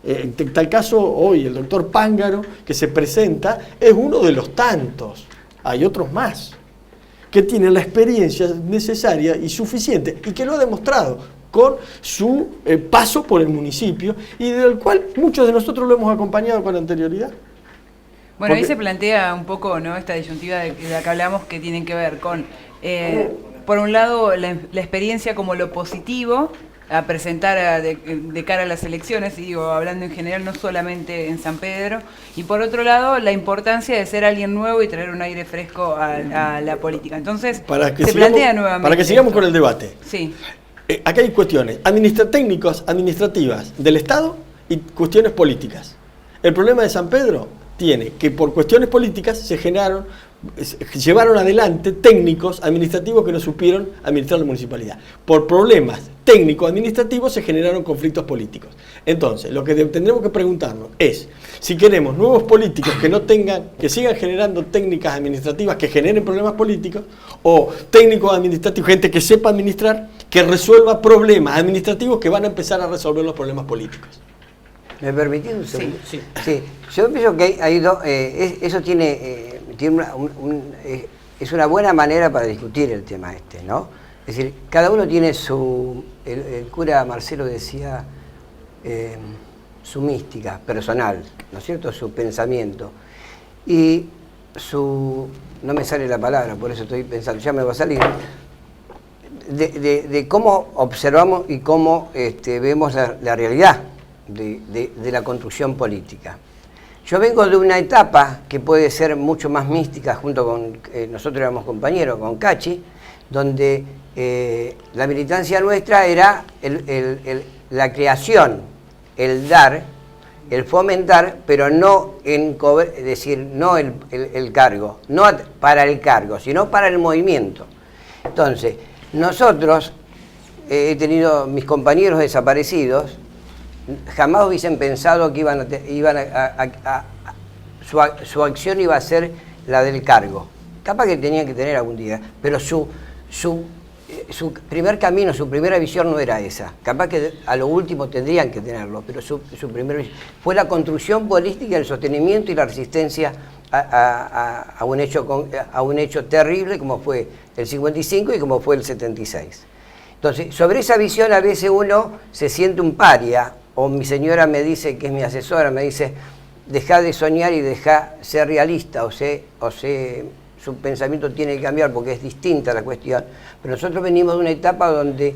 S5: En tal caso, hoy el doctor Pángaro, que se presenta, es uno de los tantos. Hay otros más, que tienen la experiencia necesaria y suficiente, y que lo ha demostrado con su paso por el municipio, y del cual muchos de nosotros lo hemos acompañado con anterioridad.
S2: Bueno, ahí se plantea un poco, ¿no?, esta disyuntiva de la que hablamos, que tienen que ver con, por un lado, la experiencia como lo positivo a presentar de cara a las elecciones, y digo, hablando en general, no solamente en San Pedro, y por otro lado, la importancia de ser alguien nuevo y traer un aire fresco a la política. Entonces, se plantea nuevamente.
S5: Para que sigamos con el debate.
S2: Sí.
S5: Acá hay cuestiones técnicas, administrativas del Estado y cuestiones políticas. El problema de San Pedro tiene que por cuestiones políticas llevaron adelante técnicos administrativos que no supieron administrar la municipalidad. Por problemas técnicos administrativos se generaron conflictos políticos. Entonces, lo que tendremos que preguntarnos es si queremos nuevos políticos que sigan generando técnicas administrativas que generen problemas políticos, o técnicos administrativos, gente que sepa administrar, que resuelva problemas administrativos que van a empezar a resolver los problemas políticos.
S4: ¿Me permitís un segundo?
S1: Sí.
S4: Sí. Yo pienso que hay dos, eso tiene es una buena manera para discutir el tema este, ¿no? Es decir, cada uno tiene el cura Marcelo decía, su mística personal, ¿no es cierto?, su pensamiento, y no me sale la palabra, por eso estoy pensando, ya me va a salir, de cómo observamos y cómo vemos la realidad de la construcción política. Yo vengo de una etapa que puede ser mucho más mística, junto con, nosotros éramos compañeros, con Cachi, donde la militancia nuestra era la creación, el dar, el fomentar, pero no es decir, no el cargo, no para el cargo, sino para el movimiento. Entonces, nosotros, he tenido mis compañeros desaparecidos, jamás hubiesen pensado que su acción iba a ser la del cargo. Capaz que tenían que tener algún día, pero su primer camino, su primera visión no era esa. Capaz que a lo último tendrían que tenerlo, pero su primera visión fue la construcción política, el sostenimiento y la resistencia a un hecho terrible como fue el 55 y como fue el 76. Entonces, sobre esa visión a veces uno se siente un paria, o mi señora me dice, que es mi asesora, me dice, deja de soñar y deja ser realista, su pensamiento tiene que cambiar porque es distinta la cuestión. Pero nosotros venimos de una etapa donde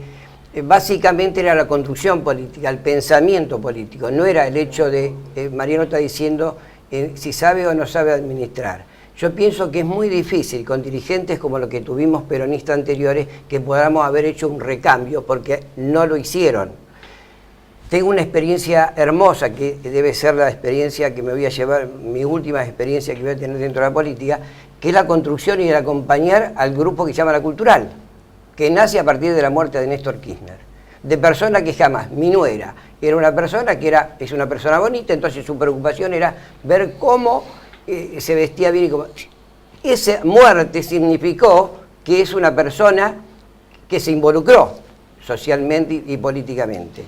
S4: básicamente era la construcción política, el pensamiento político, no era el hecho de, Mariano está diciendo, si sabe o no sabe administrar. Yo pienso que es muy difícil con dirigentes como los que tuvimos peronistas anteriores que podamos haber hecho un recambio, porque no lo hicieron. Tengo una experiencia hermosa, que debe ser la experiencia que me voy a llevar, mi última experiencia que voy a tener dentro de la política, que es la construcción y el acompañar al grupo que se llama La Cultural, que nace a partir de la muerte de Néstor Kirchner. De persona que jamás, mi nuera, era una persona que es una persona bonita, entonces su preocupación era ver cómo se vestía bien y cómo... Esa muerte significó que es una persona que se involucró socialmente y políticamente.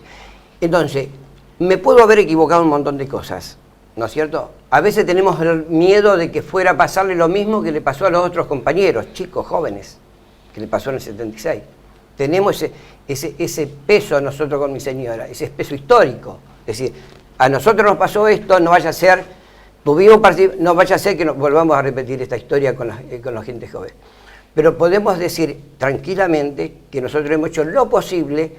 S4: Entonces, me puedo haber equivocado un montón de cosas, ¿no es cierto? A veces tenemos el miedo de que fuera a pasarle lo mismo que le pasó a los otros compañeros, chicos, jóvenes, que le pasó en el 76. Tenemos ese peso nosotros con mi señora, ese peso histórico. Es decir, a nosotros nos pasó esto, no vaya a ser, no vaya a ser que nos volvamos a repetir esta historia con la gente joven. Pero podemos decir tranquilamente que nosotros hemos hecho lo posible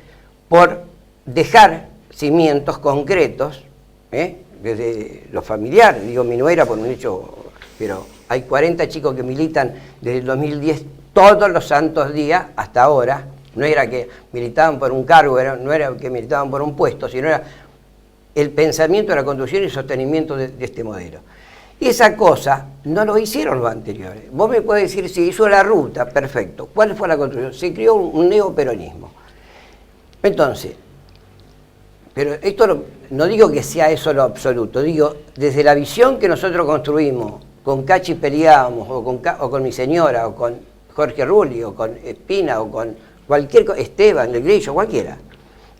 S4: por dejar cimientos concretos, desde lo familiar, digo mi nuera por un hecho, pero hay 40 chicos que militan desde el 2010 todos los santos días hasta ahora. No era que militaban por un cargo, no era que militaban por un puesto, sino era el pensamiento de la construcción y sostenimiento de este modelo. Esa cosa no lo hicieron los anteriores. Vos me podés decir, si hizo la ruta, perfecto. ¿Cuál fue la construcción? Se creó un neoperonismo. Entonces, pero esto no digo que sea eso lo absoluto, digo, desde la visión que nosotros construimos, con Cachi peleábamos, o con mi señora, o con Jorge Rulli, o con Espina, o con cualquier Esteban, el Grillo, cualquiera.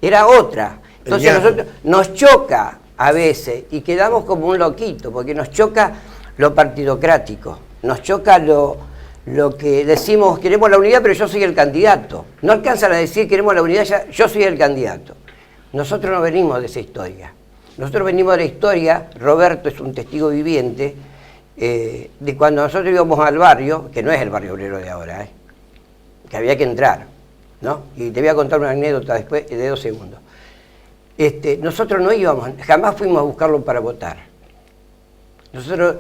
S4: Era otra. Entonces nosotros nos choca a veces, y quedamos como un loquito, porque nos choca lo partidocrático, nos choca lo que decimos, queremos la unidad, pero yo soy el candidato. No alcanzan a decir, queremos la unidad, yo soy el candidato. Nosotros no venimos de esa historia. Nosotros venimos de la historia, Roberto es un testigo viviente, de cuando nosotros íbamos al barrio, que no es el barrio obrero de ahora, que había que entrar, ¿no? Y te voy a contar una anécdota después de 2 segundos. Nosotros no íbamos, jamás fuimos a buscarlo para votar. Nosotros,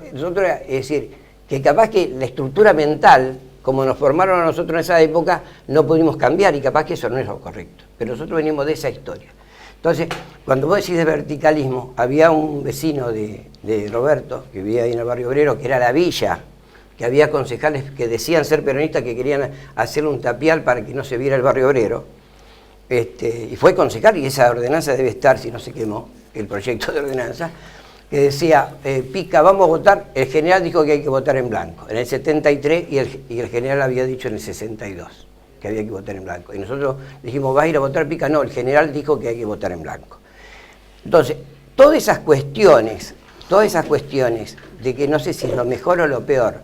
S4: es decir, que capaz que la estructura mental, como nos formaron a nosotros en esa época, no pudimos cambiar, y capaz que eso no es lo correcto. Pero nosotros venimos de esa historia. Entonces, cuando vos decís de verticalismo, había un vecino de Roberto, que vivía ahí en el barrio obrero, que era la Villa, que había concejales que decían ser peronistas, que querían hacerle un tapial para que no se viera el barrio obrero. Y fue concejal, y esa ordenanza debe estar, si no se quemó, el proyecto de ordenanza, que decía, Pica, vamos a votar. El general dijo que hay que votar en blanco, en el 73, y el general había dicho en el 62 que había que votar en blanco. Y nosotros dijimos, ¿vas a ir a votar, Pica? No, el general dijo que hay que votar en blanco. Entonces, todas esas cuestiones de que no sé si es lo mejor o lo peor,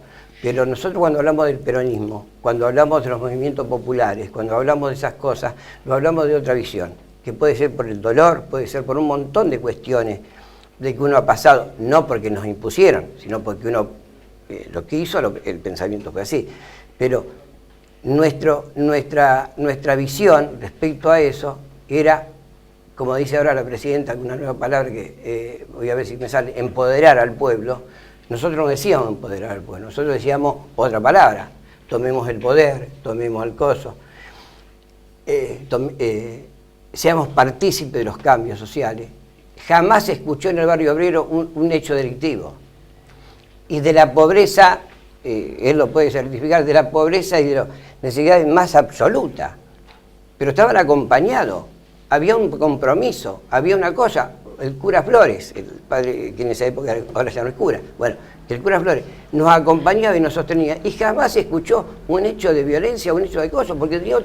S4: pero nosotros cuando hablamos del peronismo, cuando hablamos de los movimientos populares, cuando hablamos de esas cosas, no hablamos de otra visión, que puede ser por el dolor, puede ser por un montón de cuestiones de que uno ha pasado, no porque nos impusieron, sino porque uno lo que hizo, el pensamiento fue así. Pero nuestra visión respecto a eso era, como dice ahora la presidenta, una nueva palabra que voy a ver si me sale, empoderar al pueblo. Nosotros no decíamos empoderar al pueblo, nosotros decíamos otra palabra, tomemos el poder, tomemos el coso, seamos partícipes de los cambios sociales. Jamás se escuchó en el barrio obrero un hecho delictivo. Y de la pobreza, él lo puede certificar, de la pobreza y de la necesidad más absoluta. Pero estaban acompañados, había un compromiso, había una cosa. El cura Flores, el padre que en esa época ahora ya no es cura, bueno, el cura Flores nos acompañaba y nos sostenía, y jamás se escuchó un hecho de violencia, un hecho de cosas, porque tenía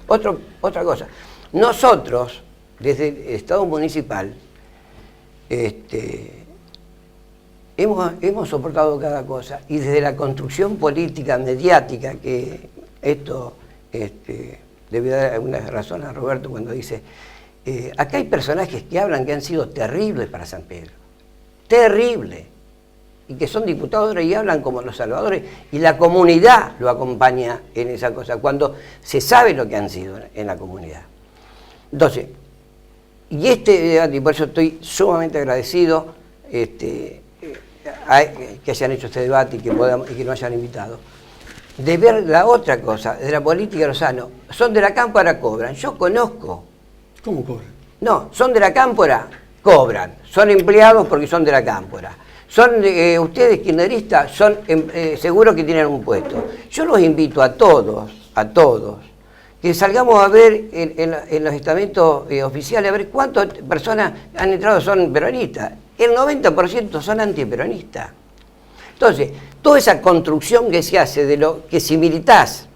S4: otra cosa. Nosotros, desde el Estado municipal, hemos soportado cada cosa, y desde la construcción política, mediática, que esto debe dar alguna razón a Roberto cuando dice, acá hay personajes que hablan que han sido terribles para San Pedro, terribles, y que son diputados y hablan como los salvadores, y la comunidad lo acompaña en esa cosa, cuando se sabe lo que han sido en la comunidad. Entonces, y por eso estoy sumamente agradecido que hayan hecho este debate y que nos hayan invitado, de ver la otra cosa, de la política de Lozano. Son de la cámpora, cobran. Yo conozco.
S5: ¿Cómo cobran?
S4: No, son de la cámpora, cobran. Son empleados porque son de la cámpora. Son ustedes kirchneristas, son seguros que tienen un puesto. Yo los invito a todos, que salgamos a ver en los estamentos oficiales, a ver cuántas personas han entrado son peronistas. El 90% son antiperonistas. Entonces, toda esa construcción que se hace de lo que si militás,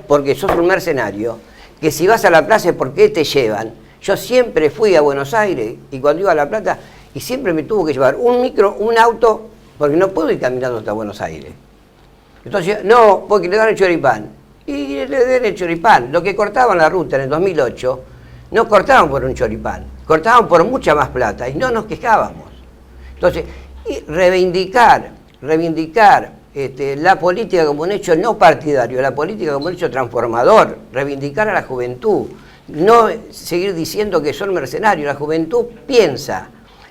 S4: porque sos un mercenario, que si vas a la plaza es porque te llevan. Yo siempre fui a Buenos Aires y cuando iba a La Plata, y siempre me tuvo que llevar un micro, un auto, porque no puedo ir caminando hasta Buenos Aires. Entonces, no, porque le dan el choripán. Y le den el choripán. Lo que cortaban la ruta en el 2008, no cortaban por un choripán, cortaban por mucha más plata y no nos quejábamos. Entonces, reivindicar la política como un hecho no partidario, la política como un hecho transformador, reivindicar a la juventud, no seguir diciendo que son mercenarios. La juventud piensa,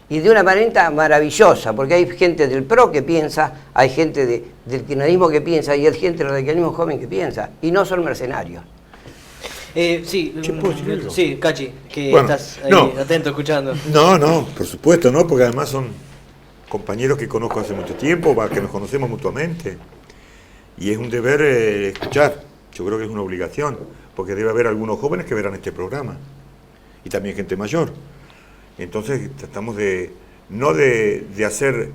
S4: y de una manera maravillosa, porque hay gente del PRO que piensa, hay gente del kirchnerismo que piensa, y hay gente del radicalismo joven que piensa, y no son mercenarios.
S1: Sí, Cachi, que
S3: bueno,
S1: estás ahí atento escuchando.
S3: No, por supuesto, no, porque además compañeros que conozco hace mucho tiempo, que nos conocemos mutuamente, y es un deber escuchar. Yo creo que es una obligación, porque debe haber algunos jóvenes que verán este programa, y también gente mayor. Entonces tratamos no de hacer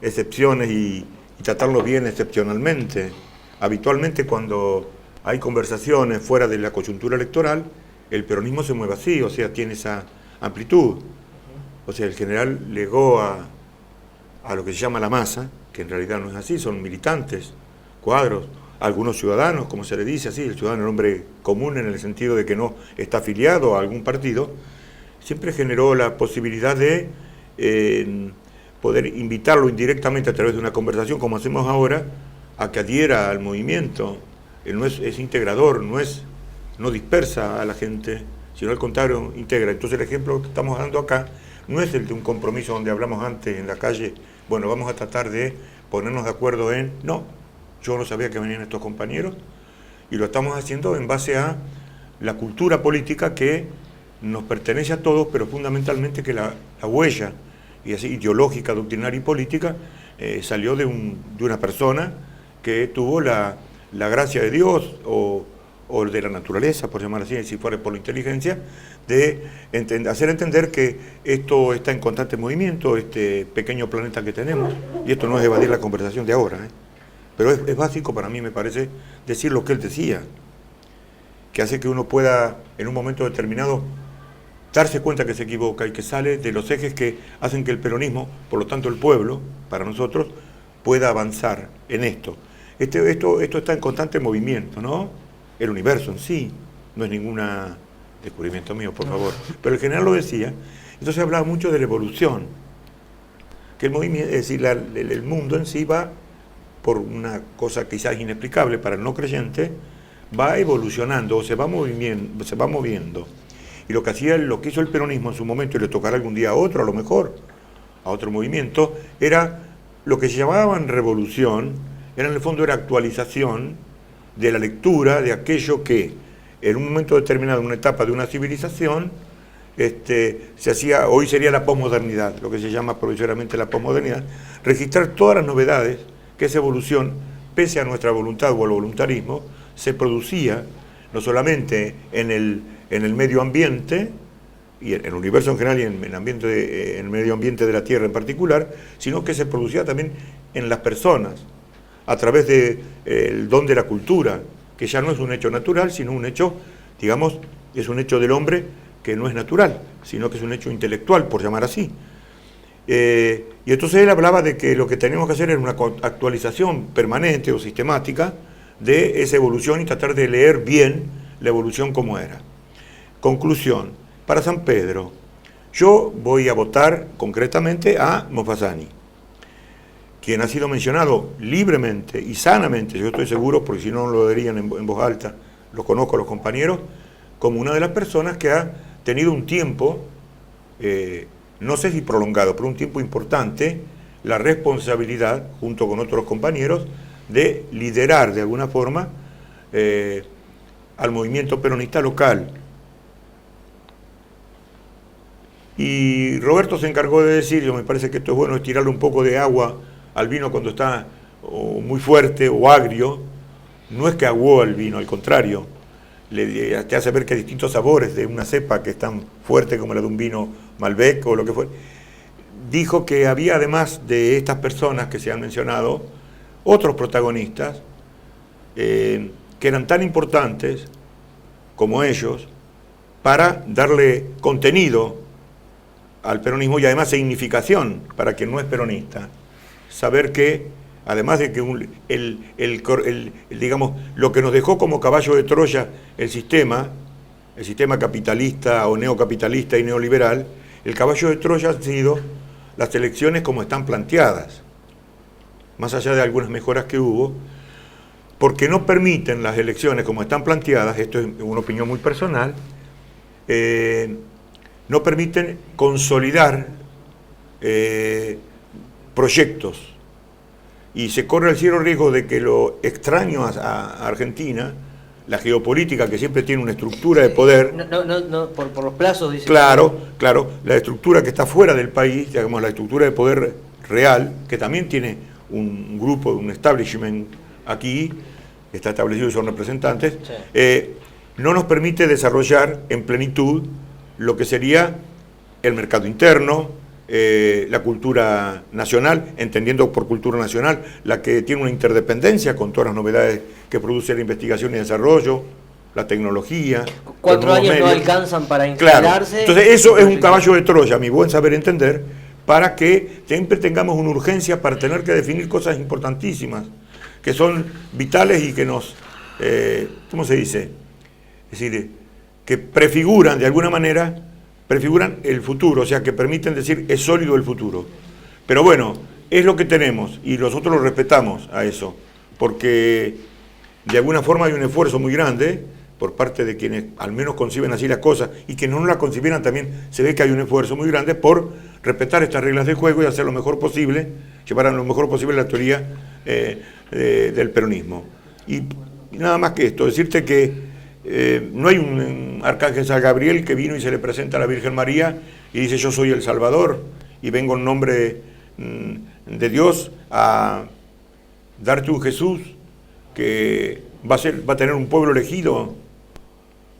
S3: excepciones y tratarlos bien excepcionalmente. Habitualmente cuando hay conversaciones fuera de la coyuntura electoral, el peronismo se mueve así, o sea, tiene esa amplitud. O sea, el general legó a lo que se llama la masa, que en realidad no es así, son militantes, cuadros, algunos ciudadanos, como se le dice así, el ciudadano es un hombre común en el sentido de que no está afiliado a algún partido, siempre generó la posibilidad de poder invitarlo indirectamente a través de una conversación, como hacemos ahora, a que adhiera al movimiento. Él es integrador, no dispersa a la gente, sino al contrario, integra. Entonces el ejemplo que estamos dando acá no es el de un compromiso donde hablamos antes en la calle, bueno, vamos a tratar de ponernos de acuerdo en, no, yo no sabía que venían estos compañeros, y lo estamos haciendo en base a la cultura política que nos pertenece a todos, pero fundamentalmente que la huella y así, ideológica, doctrinaria y política salió de una persona que tuvo la gracia de Dios o de la naturaleza, por llamar así, si fuera por la inteligencia, de hacer entender que esto está en constante movimiento, este pequeño planeta que tenemos, y esto no es evadir la conversación de ahora, pero es básico para mí, me parece, decir lo que él decía, que hace que uno pueda, en un momento determinado, darse cuenta que se equivoca y que sale de los ejes que hacen que el peronismo, por lo tanto el pueblo, para nosotros, pueda avanzar en esto. Esto está en constante movimiento, ¿no? El universo en sí, no es ningún descubrimiento mío, por favor. Pero el general lo decía, entonces hablaba mucho de la evolución, que el movimiento, es decir, el mundo en sí va, por una cosa quizás inexplicable para el no creyente, va evolucionando, o se va moviendo. Y lo que hizo el peronismo en su momento, y le tocará algún día a otro, a lo mejor, a otro movimiento, era lo que se llamaban revolución, en el fondo era actualización de la lectura de aquello que en un momento determinado, en una etapa de una civilización, se hacía, hoy sería la posmodernidad, lo que se llama provisoriamente la posmodernidad, registrar todas las novedades que esa evolución, pese a nuestra voluntad o al voluntarismo, se producía no solamente en el medio ambiente, y en el universo en general y en el medio ambiente de la Tierra en particular, sino que se producía también en las personas, a través del don de la cultura, que ya no es un hecho natural, sino un hecho, digamos, es un hecho del hombre que no es natural, sino que es un hecho intelectual, por llamar así. Y entonces él hablaba de que lo que teníamos que hacer era una actualización permanente o sistemática de esa evolución y tratar de leer bien la evolución como era. Conclusión, para San Pedro, yo voy a votar concretamente a Mofazani, quien ha sido mencionado libremente y sanamente, yo estoy seguro, porque si no lo dirían en voz alta, lo conozco a los compañeros, como una de las personas que ha tenido un tiempo, no sé si prolongado, pero un tiempo importante, la responsabilidad, junto con otros compañeros, de liderar de alguna forma al movimiento peronista local. Y Roberto se encargó de decir, yo me parece que esto es bueno, es tirarle un poco de agua al vino cuando está muy fuerte o agrio. No es que aguó el vino, al contrario, te hace ver que hay distintos sabores de una cepa que es tan fuerte como la de un vino Malbec o lo que fuera. Dijo que había, además de estas personas que se han mencionado, otros protagonistas que eran tan importantes como ellos para darle contenido al peronismo y además significación para quien no es peronista. Saber que, además de que digamos, lo que nos dejó como caballo de Troya el sistema capitalista o neocapitalista y neoliberal, el caballo de Troya han sido las elecciones como están planteadas, más allá de algunas mejoras que hubo, porque no permiten las elecciones como están planteadas, esto es una opinión muy personal, no permiten consolidar proyectos, y se corre el cielo riesgo de que lo extraño a Argentina, la geopolítica que siempre tiene una estructura de poder.
S1: Por los plazos, dice.
S3: Claro, la estructura que está fuera del país, digamos, la estructura de poder real, que también tiene un grupo, un establishment aquí, que está establecido y son representantes, no nos permite desarrollar en plenitud lo que sería el mercado interno, la cultura nacional, entendiendo por cultura nacional la que tiene una interdependencia con todas las novedades que produce la investigación y desarrollo, la tecnología.
S1: 4 años no alcanzan para instalarse.
S3: Claro. Entonces eso es un caballo de Troya, a mi buen saber entender, para que siempre tengamos una urgencia para tener que definir cosas importantísimas, que son vitales y que nos, ¿cómo se dice? Es decir, que prefiguran de alguna manera, prefiguran el futuro, o sea, que permiten decir es sólido el futuro. Pero bueno, es lo que tenemos y nosotros lo respetamos a eso, porque de alguna forma hay un esfuerzo muy grande por parte de quienes al menos conciben así las cosas y que no la concibieran también, se ve que hay un esfuerzo muy grande por respetar estas reglas del juego y hacer lo mejor posible, llevar a lo mejor posible la teoría del peronismo. Y nada más que esto, decirte que no hay un arcángel San Gabriel que vino y se le presenta a la Virgen María y dice yo soy el Salvador y vengo en nombre de Dios a darte un Jesús que va a tener un pueblo elegido,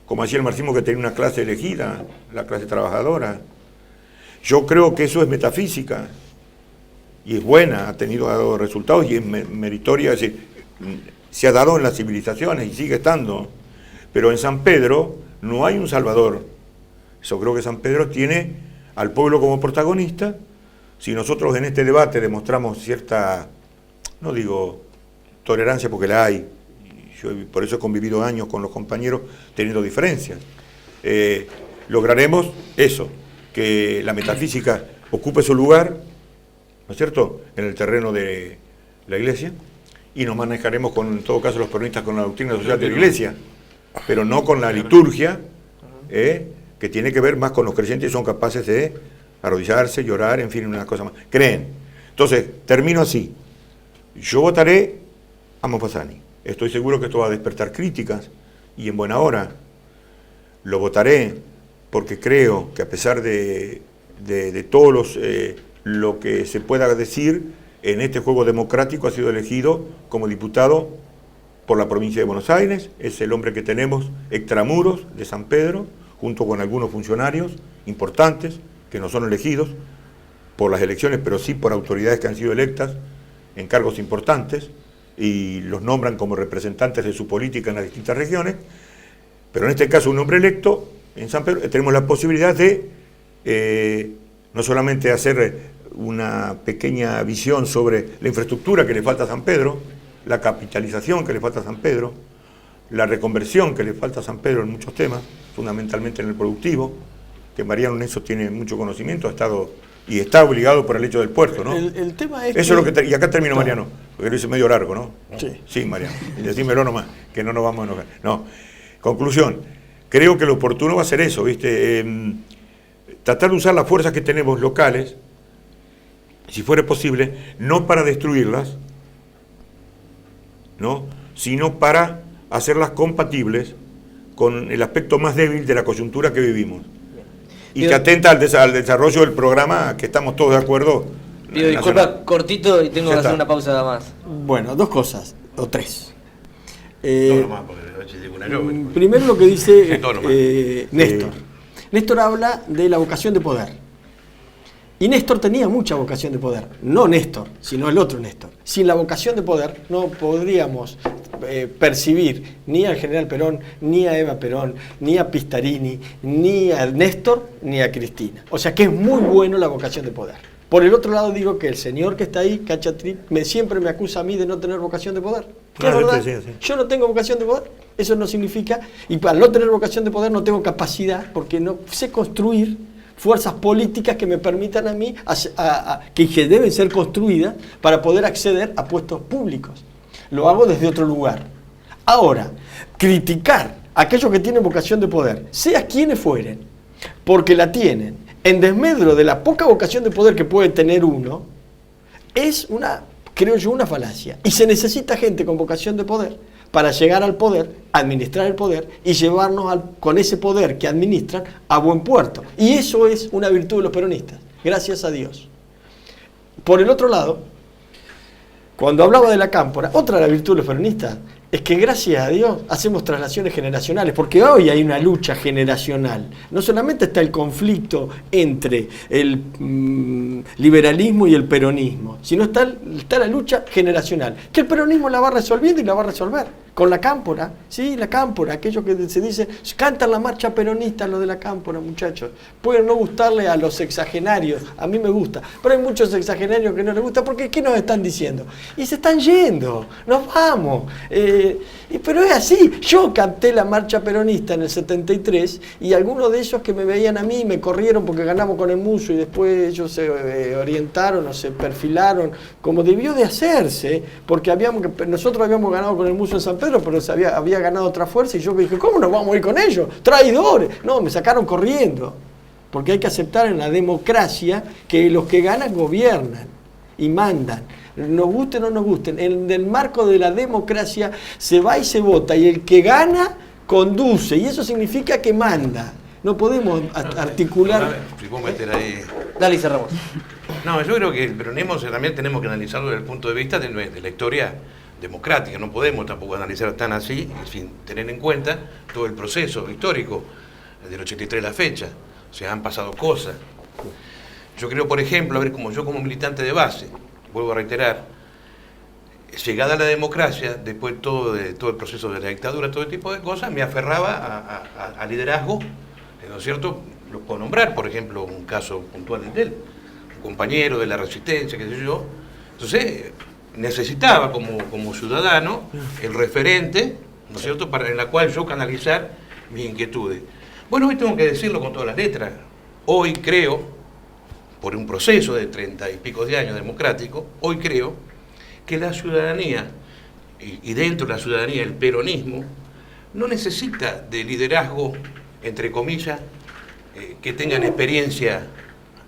S3: como hacía el marxismo que tenía una clase elegida, la clase trabajadora. Yo creo que eso es metafísica y es buena, ha dado resultados y es meritoria, es decir, se ha dado en las civilizaciones y sigue estando. Pero en San Pedro no hay un Salvador. Yo creo que San Pedro tiene al pueblo como protagonista. Si nosotros en este debate demostramos cierta, no digo tolerancia porque la hay, yo por eso he convivido años con los compañeros teniendo diferencias, lograremos eso, que la metafísica ocupe su lugar, ¿no es cierto?, en el terreno de la Iglesia, y nos manejaremos con, en todo caso los peronistas, con la doctrina social de la Iglesia, pero no con la liturgia, que tiene que ver más con los creyentes que son capaces de arrodillarse, llorar, en fin, una cosa más. Creen. Entonces, termino así. Yo votaré a Mafazani. Estoy seguro que esto va a despertar críticas, y en buena hora. Lo votaré porque creo que a pesar de todos lo que se pueda decir, en este juego democrático ha sido elegido como diputado por la provincia de Buenos Aires, es el hombre que tenemos extramuros de San Pedro, junto con algunos funcionarios importantes que no son elegidos por las elecciones, pero sí por autoridades que han sido electas en cargos importantes y los nombran como representantes de su política en las distintas regiones, pero en este caso un hombre electo en San Pedro, tenemos la posibilidad de no solamente hacer una pequeña visión sobre la infraestructura que le falta a San Pedro, la capitalización que le falta a San Pedro, la reconversión que le falta a San Pedro en muchos temas, fundamentalmente en el productivo, que Mariano en eso tiene mucho conocimiento, ha estado y está obligado por el hecho del puerto, ¿no?
S5: El tema es
S3: eso es lo que y acá termino, Mariano, porque lo hice medio largo, ¿no?
S5: Sí.
S3: Sí, Mariano, y decímelo nomás, que no nos vamos a enojar. No, conclusión, creo que lo oportuno va a ser eso, ¿viste? Tratar de usar las fuerzas que tenemos locales, si fuera posible, no para destruirlas, ¿no?, sino para hacerlas compatibles con el aspecto más débil de la coyuntura que vivimos. Y que atenta al desarrollo del programa que estamos todos de acuerdo.
S1: Pido disculpa, cortito, y tengo que hacer una pausa nada más.
S5: Bueno, dos cosas, o tres.
S6: No,
S5: primero lo que dice Néstor. Néstor habla de la vocación de poder. Y Néstor tenía mucha vocación de poder. No Néstor, sino el otro Néstor. Sin la vocación de poder no podríamos percibir ni al general Perón, ni a Eva Perón, ni a Pistarini, ni a Néstor, ni a Cristina. O sea que es muy bueno la vocación de poder. Por el otro lado digo que el señor que está ahí, Cachatri, siempre me acusa a mí de no tener vocación de poder. ¿Qué es verdad? Sí. Yo no tengo vocación de poder. Eso no significa, y al no tener vocación de poder no tengo capacidad, porque no sé construir fuerzas políticas que me permitan a mí, que deben ser construidas para poder acceder a puestos públicos. Lo hago desde otro lugar. Ahora, criticar a aquellos que tienen vocación de poder, sea quienes fueren, porque la tienen, en desmedro de la poca vocación de poder que puede tener uno, es creo yo, una falacia. Y se necesita gente con vocación de poder para llegar al poder, administrar el poder y llevarnos con ese poder que administran a buen puerto. Y eso es una virtud de los peronistas, gracias a Dios. Por el otro lado, cuando hablaba de la cámpora, otra de las virtudes de los peronistas es que gracias a Dios hacemos traslaciones generacionales, porque hoy hay una lucha generacional. No solamente está el conflicto entre el liberalismo y el peronismo, sino está la lucha generacional, que el peronismo la va resolviendo y la va a resolver. Con la cámpora, sí, la cámpora, aquello que se dice, cantan la marcha peronista, lo de la cámpora, muchachos. Pueden no gustarle a los sexagenarios, a mí me gusta, pero hay muchos sexagenarios que no les gusta, porque ¿qué nos están diciendo? Y se están yendo, nos vamos. Pero es así, yo canté la marcha peronista en el 73 y algunos de ellos que me veían a mí me corrieron porque ganamos con el Muso y después ellos se orientaron o se perfilaron como debió de hacerse, porque nosotros habíamos ganado con el Muso en San Pedro, pero había ganado otra fuerza y yo dije, ¿cómo nos vamos a ir con ellos? ¡Traidores! No, me sacaron corriendo, porque hay que aceptar en la democracia que los que ganan gobiernan y mandan. Nos guste o no nos gusten, en el marco de la democracia se va y se vota y el que gana conduce y eso significa que manda. No podemos articular.
S6: Si puedo meter ahí.
S1: Dale y cerramos.
S6: No, yo creo que el peronismo también tenemos que analizarlo desde el punto de vista de la historia democrática. No podemos tampoco analizar tan así sin tener en cuenta todo el proceso histórico del 83 a la fecha. O sea, han pasado cosas. Yo creo, por ejemplo, a ver, yo como militante de base, vuelvo a reiterar, llegada a la democracia, después todo el proceso de la dictadura, todo tipo de cosas, me aferraba a liderazgo, ¿no es cierto? Lo puedo nombrar, por ejemplo, un caso puntual de él, un compañero de la resistencia, qué sé yo. Entonces, necesitaba como ciudadano el referente, ¿no es cierto?, en la cual yo canalizar mis inquietudes. Bueno, hoy tengo que decirlo con todas las letras. Hoy creo, por un proceso de 30 y pico de años democrático, hoy creo que la ciudadanía, y dentro de la ciudadanía el peronismo, no necesita de liderazgo, entre comillas, que tengan experiencia.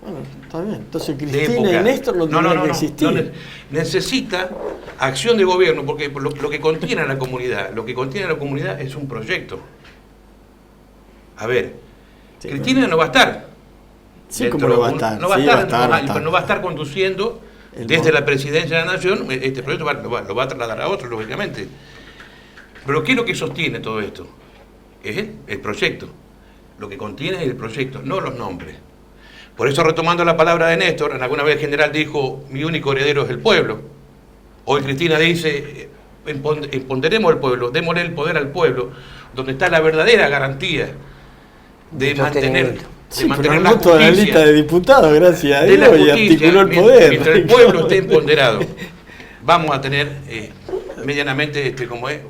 S5: Bueno, está bien. Entonces Cristina y Néstor no tendrían que existir.
S6: No, necesita acción de gobierno, porque lo que contiene la comunidad, es un proyecto. A ver, sí, Cristina no va a estar.
S5: Sí, como no va a estar.
S6: No va a estar conduciendo desde la presidencia de la Nación, este proyecto lo va a trasladar a otro, lógicamente. Pero ¿qué es lo que sostiene todo esto? Es el proyecto. Lo que contiene es el proyecto, no los nombres. Por eso, retomando la palabra de Néstor, alguna vez el general dijo, mi único heredero es el pueblo. Hoy Cristina dice, empoderemos al pueblo, démosle el poder al pueblo, donde está la verdadera garantía de mantener
S5: pero no toda la lista de diputados, gracias a Dios, y articuló el poder.
S6: Mientras el pueblo esté empoderado, vamos a tener medianamente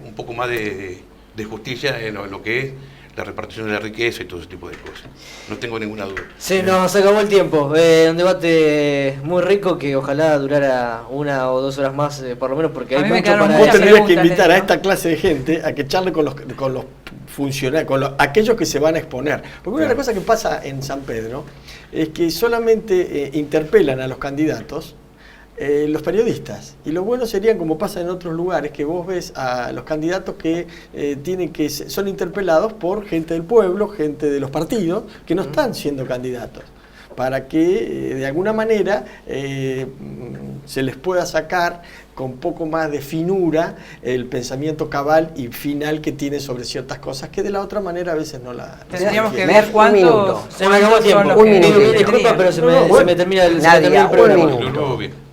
S6: un poco más de justicia en lo que es la repartición de la riqueza y todo ese tipo de cosas. No tengo ninguna duda.
S1: Se nos acabó el tiempo. Un debate muy rico que ojalá durara 1 o 2 horas más, por lo menos, porque hay mucho para...
S5: Vos tendrías que invitar a esta clase de gente a que charle con los funcionarios, aquellos que se van a exponer. Porque una de las cosas que pasa en San Pedro es que solamente interpelan a los candidatos los periodistas, y lo bueno sería, como pasa en otros lugares, que vos ves a los candidatos que son interpelados por gente del pueblo, gente de los partidos que no están siendo candidatos, para que de alguna manera se les pueda sacar con poco más de finura el pensamiento cabal y final que tiene sobre ciertas cosas que de la otra manera a veces no la...
S2: Tendríamos que ver cuántos...
S1: Se me acabó el tiempo.
S4: Un minuto.
S1: Disculpa, pero se me termina el
S4: programa.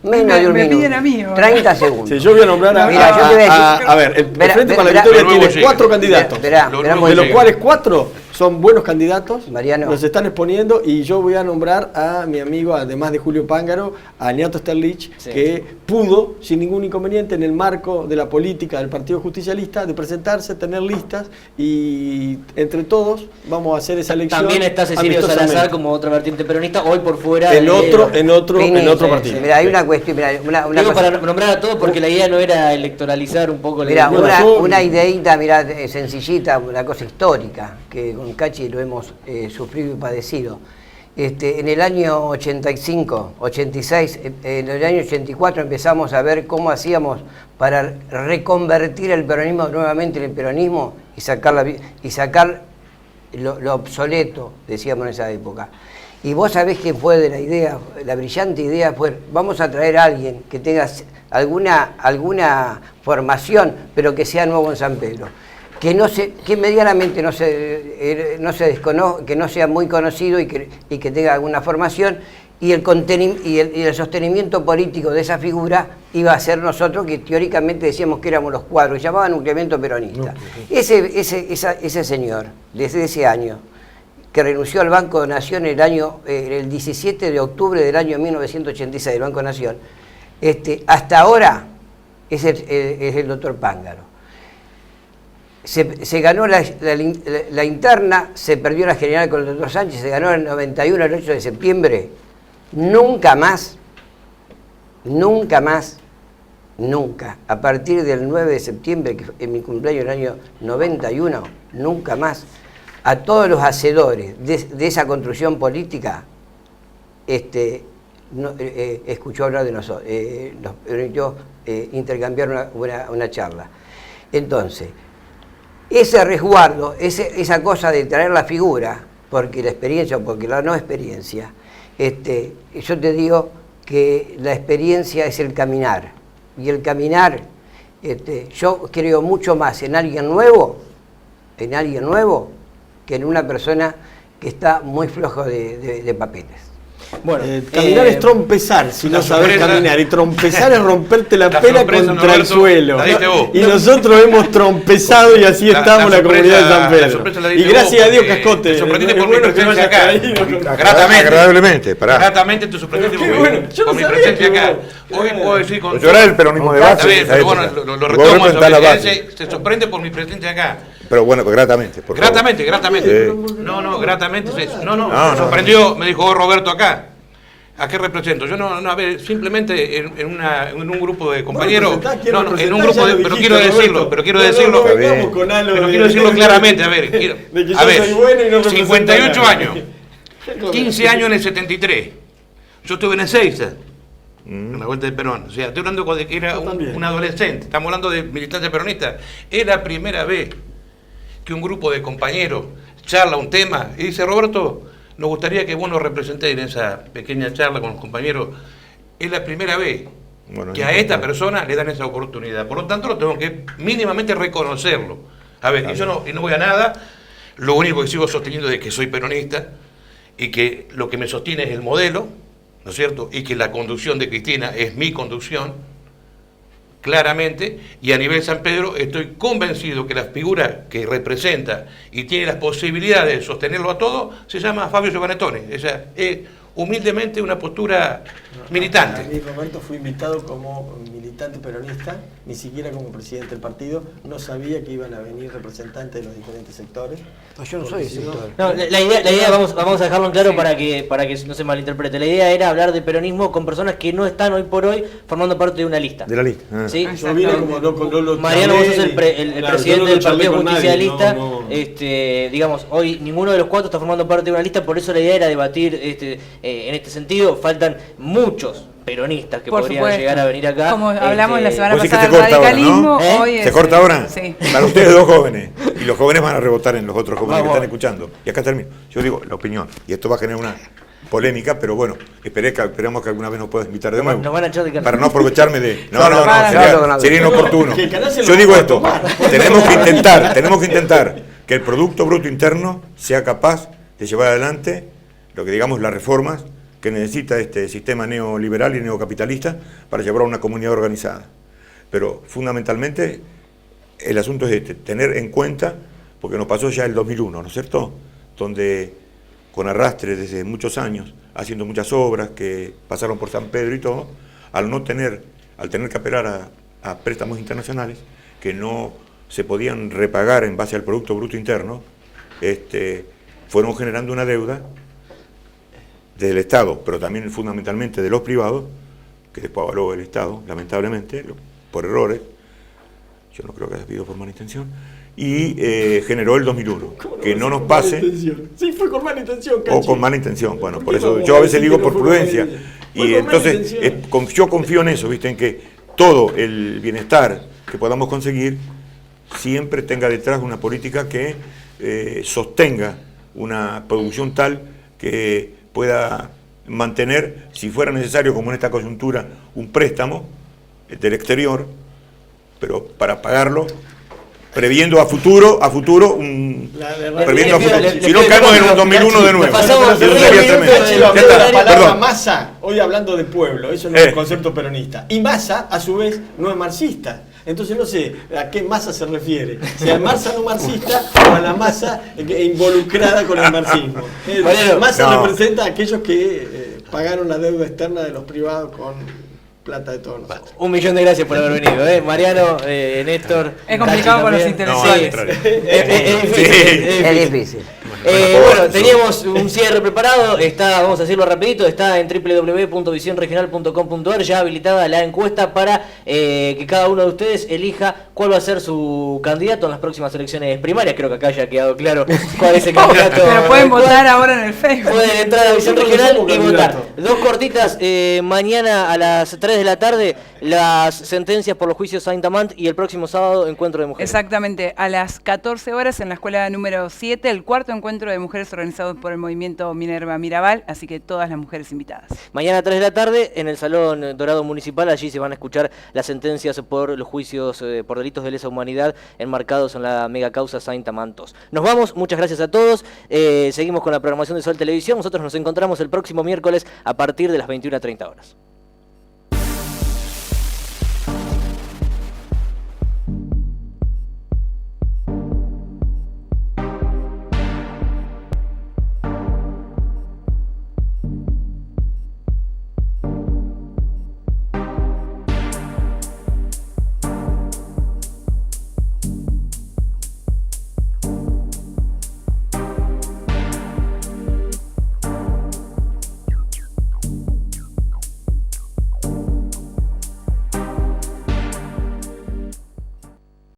S4: Menos de un minuto.
S2: Piden a mí,
S4: 30 segundos.
S5: Sí, yo voy a nombrar a ver, el Frente para la Victoria tiene 4 candidatos, de los cuales 4 son buenos candidatos,
S4: Mariano.
S5: Los están exponiendo, y yo voy a nombrar a mi amigo, además de Julio Pángaro, a Niato Sterlich, que pudo, sin ningún inconveniente, en el marco de la política del Partido Justicialista, de presentarse, tener listas, y entre todos vamos a hacer esa elección.
S1: También está Cecilio Salazar como otra vertiente peronista, hoy por fuera
S5: en otro partido.
S4: Mira, hay una cuestión,
S1: digo, cosa... para nombrar a todos, porque la idea no era electoralizar un poco la
S4: idea. Una ideita, mirá, sencillita, una cosa histórica, que con Cachi lo hemos sufrido y padecido. En el año 85, 86, en el año 84 empezamos a ver cómo hacíamos para reconvertir el peronismo nuevamente en el peronismo y sacar lo obsoleto, decíamos en esa época. Y vos sabés quién fue de la idea, la brillante idea fue, vamos a traer a alguien que tenga alguna formación, pero que sea nuevo en San Pedro. Que medianamente no se desconozca, que no sea muy conocido y que tenga alguna formación, y el sostenimiento político de esa figura iba a ser nosotros, que teóricamente decíamos que éramos los cuadros, que llamaban nucleamiento peronista. Ese señor, desde ese año, que renunció al Banco de Nación el 17 de octubre del año 1986, el Banco de Nación, hasta ahora es el doctor Pángaro. Se ganó la interna, se perdió la general con el doctor Sánchez, se ganó el 91, el 8 de septiembre. Nunca más, a partir del 9 de septiembre, que es mi cumpleaños del año 91, nunca más, a todos los hacedores de esa construcción política, escuchó hablar de nosotros, nos permitió intercambiar una charla. Entonces, ese resguardo, esa cosa de traer la figura, porque la experiencia o porque la no experiencia, yo te digo que la experiencia es el caminar, y el caminar, yo creo mucho más en alguien nuevo, que en una persona que está muy flojo de papeles.
S5: Bueno, caminar es trompezar, si no sabes caminar, y trompezar es romperte la pera contra el suelo. Y nosotros hemos trompezado y así estamos en la comunidad de San Pedro. Y gracias a Dios, Cascote.
S6: Te sorprendiste por mi presencia acá.
S3: Agradablemente, pará.
S6: Gratamente te sorprendiste por mi presencia acá. Hoy puedo decir con...
S3: Yo era el peronismo de base.
S6: Lo retomo a la base. Se sorprende por mi presencia acá.
S3: Pero bueno, gratamente.
S6: Gratamente. No, gratamente. Me sorprendió, me dijo Roberto acá. ¿A qué represento? Yo a ver, simplemente en un grupo de compañeros, en un grupo de, pero quiero decirlo claramente, a ver, 58 años, 15 años en el 73, yo estuve en Ezeiza, en la vuelta de Perón, o sea, estoy hablando de que era un adolescente, estamos hablando de militancia peronista, es la primera vez que un grupo de compañeros charla un tema y dice, Roberto, nos gustaría que vos nos representéis en esa pequeña charla con los compañeros. Es la primera vez que a esta persona le dan esa oportunidad. Por lo tanto, lo tengo que mínimamente reconocerlo. A ver, y yo no voy a nada. Lo único que sigo sosteniendo es que soy peronista y que lo que me sostiene es el modelo, ¿no es cierto? Y que la conducción de Cristina es mi conducción, claramente, y a nivel San Pedro estoy convencido que la figura que representa y tiene las posibilidades de sostenerlo a todo se llama Fabio Giovanettoni. O sea, es humildemente una postura militante.
S5: Y Roberto fue invitado como militante peronista, ni siquiera como presidente del partido, no sabía que iban a venir representantes de los diferentes sectores.
S4: No, yo no soy ese sector.
S1: No, la idea vamos a dejarlo en claro para que no se malinterprete. La idea era hablar de peronismo con personas que no están hoy por hoy formando parte de una lista.
S3: De la lista.
S1: ¿Sí?
S5: Yo vine como
S1: Mariano, vos sos el presidente del Partido Justicialista. Digamos, hoy ninguno de los cuatro está formando parte de una lista, por eso la idea era debatir en este sentido. Faltan muchos peronistas que podrían llegar a venir acá.
S2: Como hablamos la semana
S3: ¿Vos
S2: pasada
S3: del
S2: radicalismo,
S3: ahora, ¿no?
S2: hoy
S3: ¿Se corta ahora?
S2: Sí.
S3: Para ustedes dos jóvenes. Y los jóvenes van a rebotar en los otros jóvenes que están escuchando. Y acá termino. Yo digo la opinión. Y esto va a generar una polémica, pero bueno, esperemos que alguna vez nos puedas invitar de nuevo.
S1: Nos van a echar de canal.
S3: Para no aprovecharme de... sería inoportuno. Yo digo esto, tenemos que intentar que el Producto Bruto Interno sea capaz de llevar adelante lo que digamos las reformas que necesita este sistema neoliberal y neocapitalista para llevar a una comunidad organizada. Pero fundamentalmente el asunto es tener en cuenta, porque nos pasó ya el 2001, ¿no es cierto?, donde con arrastre desde muchos años, haciendo muchas obras que pasaron por San Pedro y todo, al tener que apelar a préstamos internacionales que no se podían repagar en base al Producto Bruto Interno, fueron generando una deuda del Estado, pero también fundamentalmente de los privados, que después avaló el Estado, lamentablemente, por errores, yo no creo que haya sido por mala intención, y generó el 2001, que no nos pase...
S5: Sí, fue con mala intención, Cachi.
S3: O con mala intención, bueno, por eso yo a veces digo por prudencia, y entonces yo confío en eso, ¿viste? En que todo el bienestar que podamos conseguir siempre tenga detrás una política que sostenga una producción tal que pueda mantener, si fuera necesario, como en esta coyuntura, un préstamo del exterior, pero para pagarlo, previendo a futuro, si no caemos en un 2001 de nuevo. Eso sería tremendo.
S5: La palabra masa, hoy hablando de pueblo, eso no es un concepto peronista. Y masa, a su vez, no es marxista. Entonces no sé a qué masa se refiere, si a masa no marxista o a la masa involucrada con el marxismo. Masa representa a aquellos que pagaron la deuda externa de los privados con plata de todos nosotros.
S1: 1.000.000 de gracias por haber venido, Mariano, Néstor.
S2: Es complicado con los intelectuales.
S4: Es difícil.
S1: Bueno, teníamos un cierre preparado, vamos a decirlo rapidito, está en www.visionregional.com.ar ya habilitada la encuesta para que cada uno de ustedes elija cuál va a ser su candidato en las próximas elecciones primarias. Creo que acá ya ha quedado claro cuál es el candidato.
S2: Pero pueden votar ahora en el Facebook.
S1: Pueden entrar a Visión Regional y votar. Dos cortitas, mañana a las 3 de la tarde, las sentencias por los juicios Saint-Amant y el próximo sábado, encuentro de mujeres.
S2: Exactamente, a las 14 horas en la escuela número 7, el cuarto encuentro de mujeres organizado por el movimiento Minerva Mirabal, así que todas las mujeres invitadas.
S1: Mañana a 3 de la tarde en el Salón Dorado Municipal, allí se van a escuchar las sentencias por los juicios por delitos de lesa humanidad enmarcados en la mega causa Saint-Amant 2. Nos vamos, muchas gracias a todos, seguimos con la programación de Sol Televisión, nosotros nos encontramos el próximo miércoles a partir de las 21:30 horas.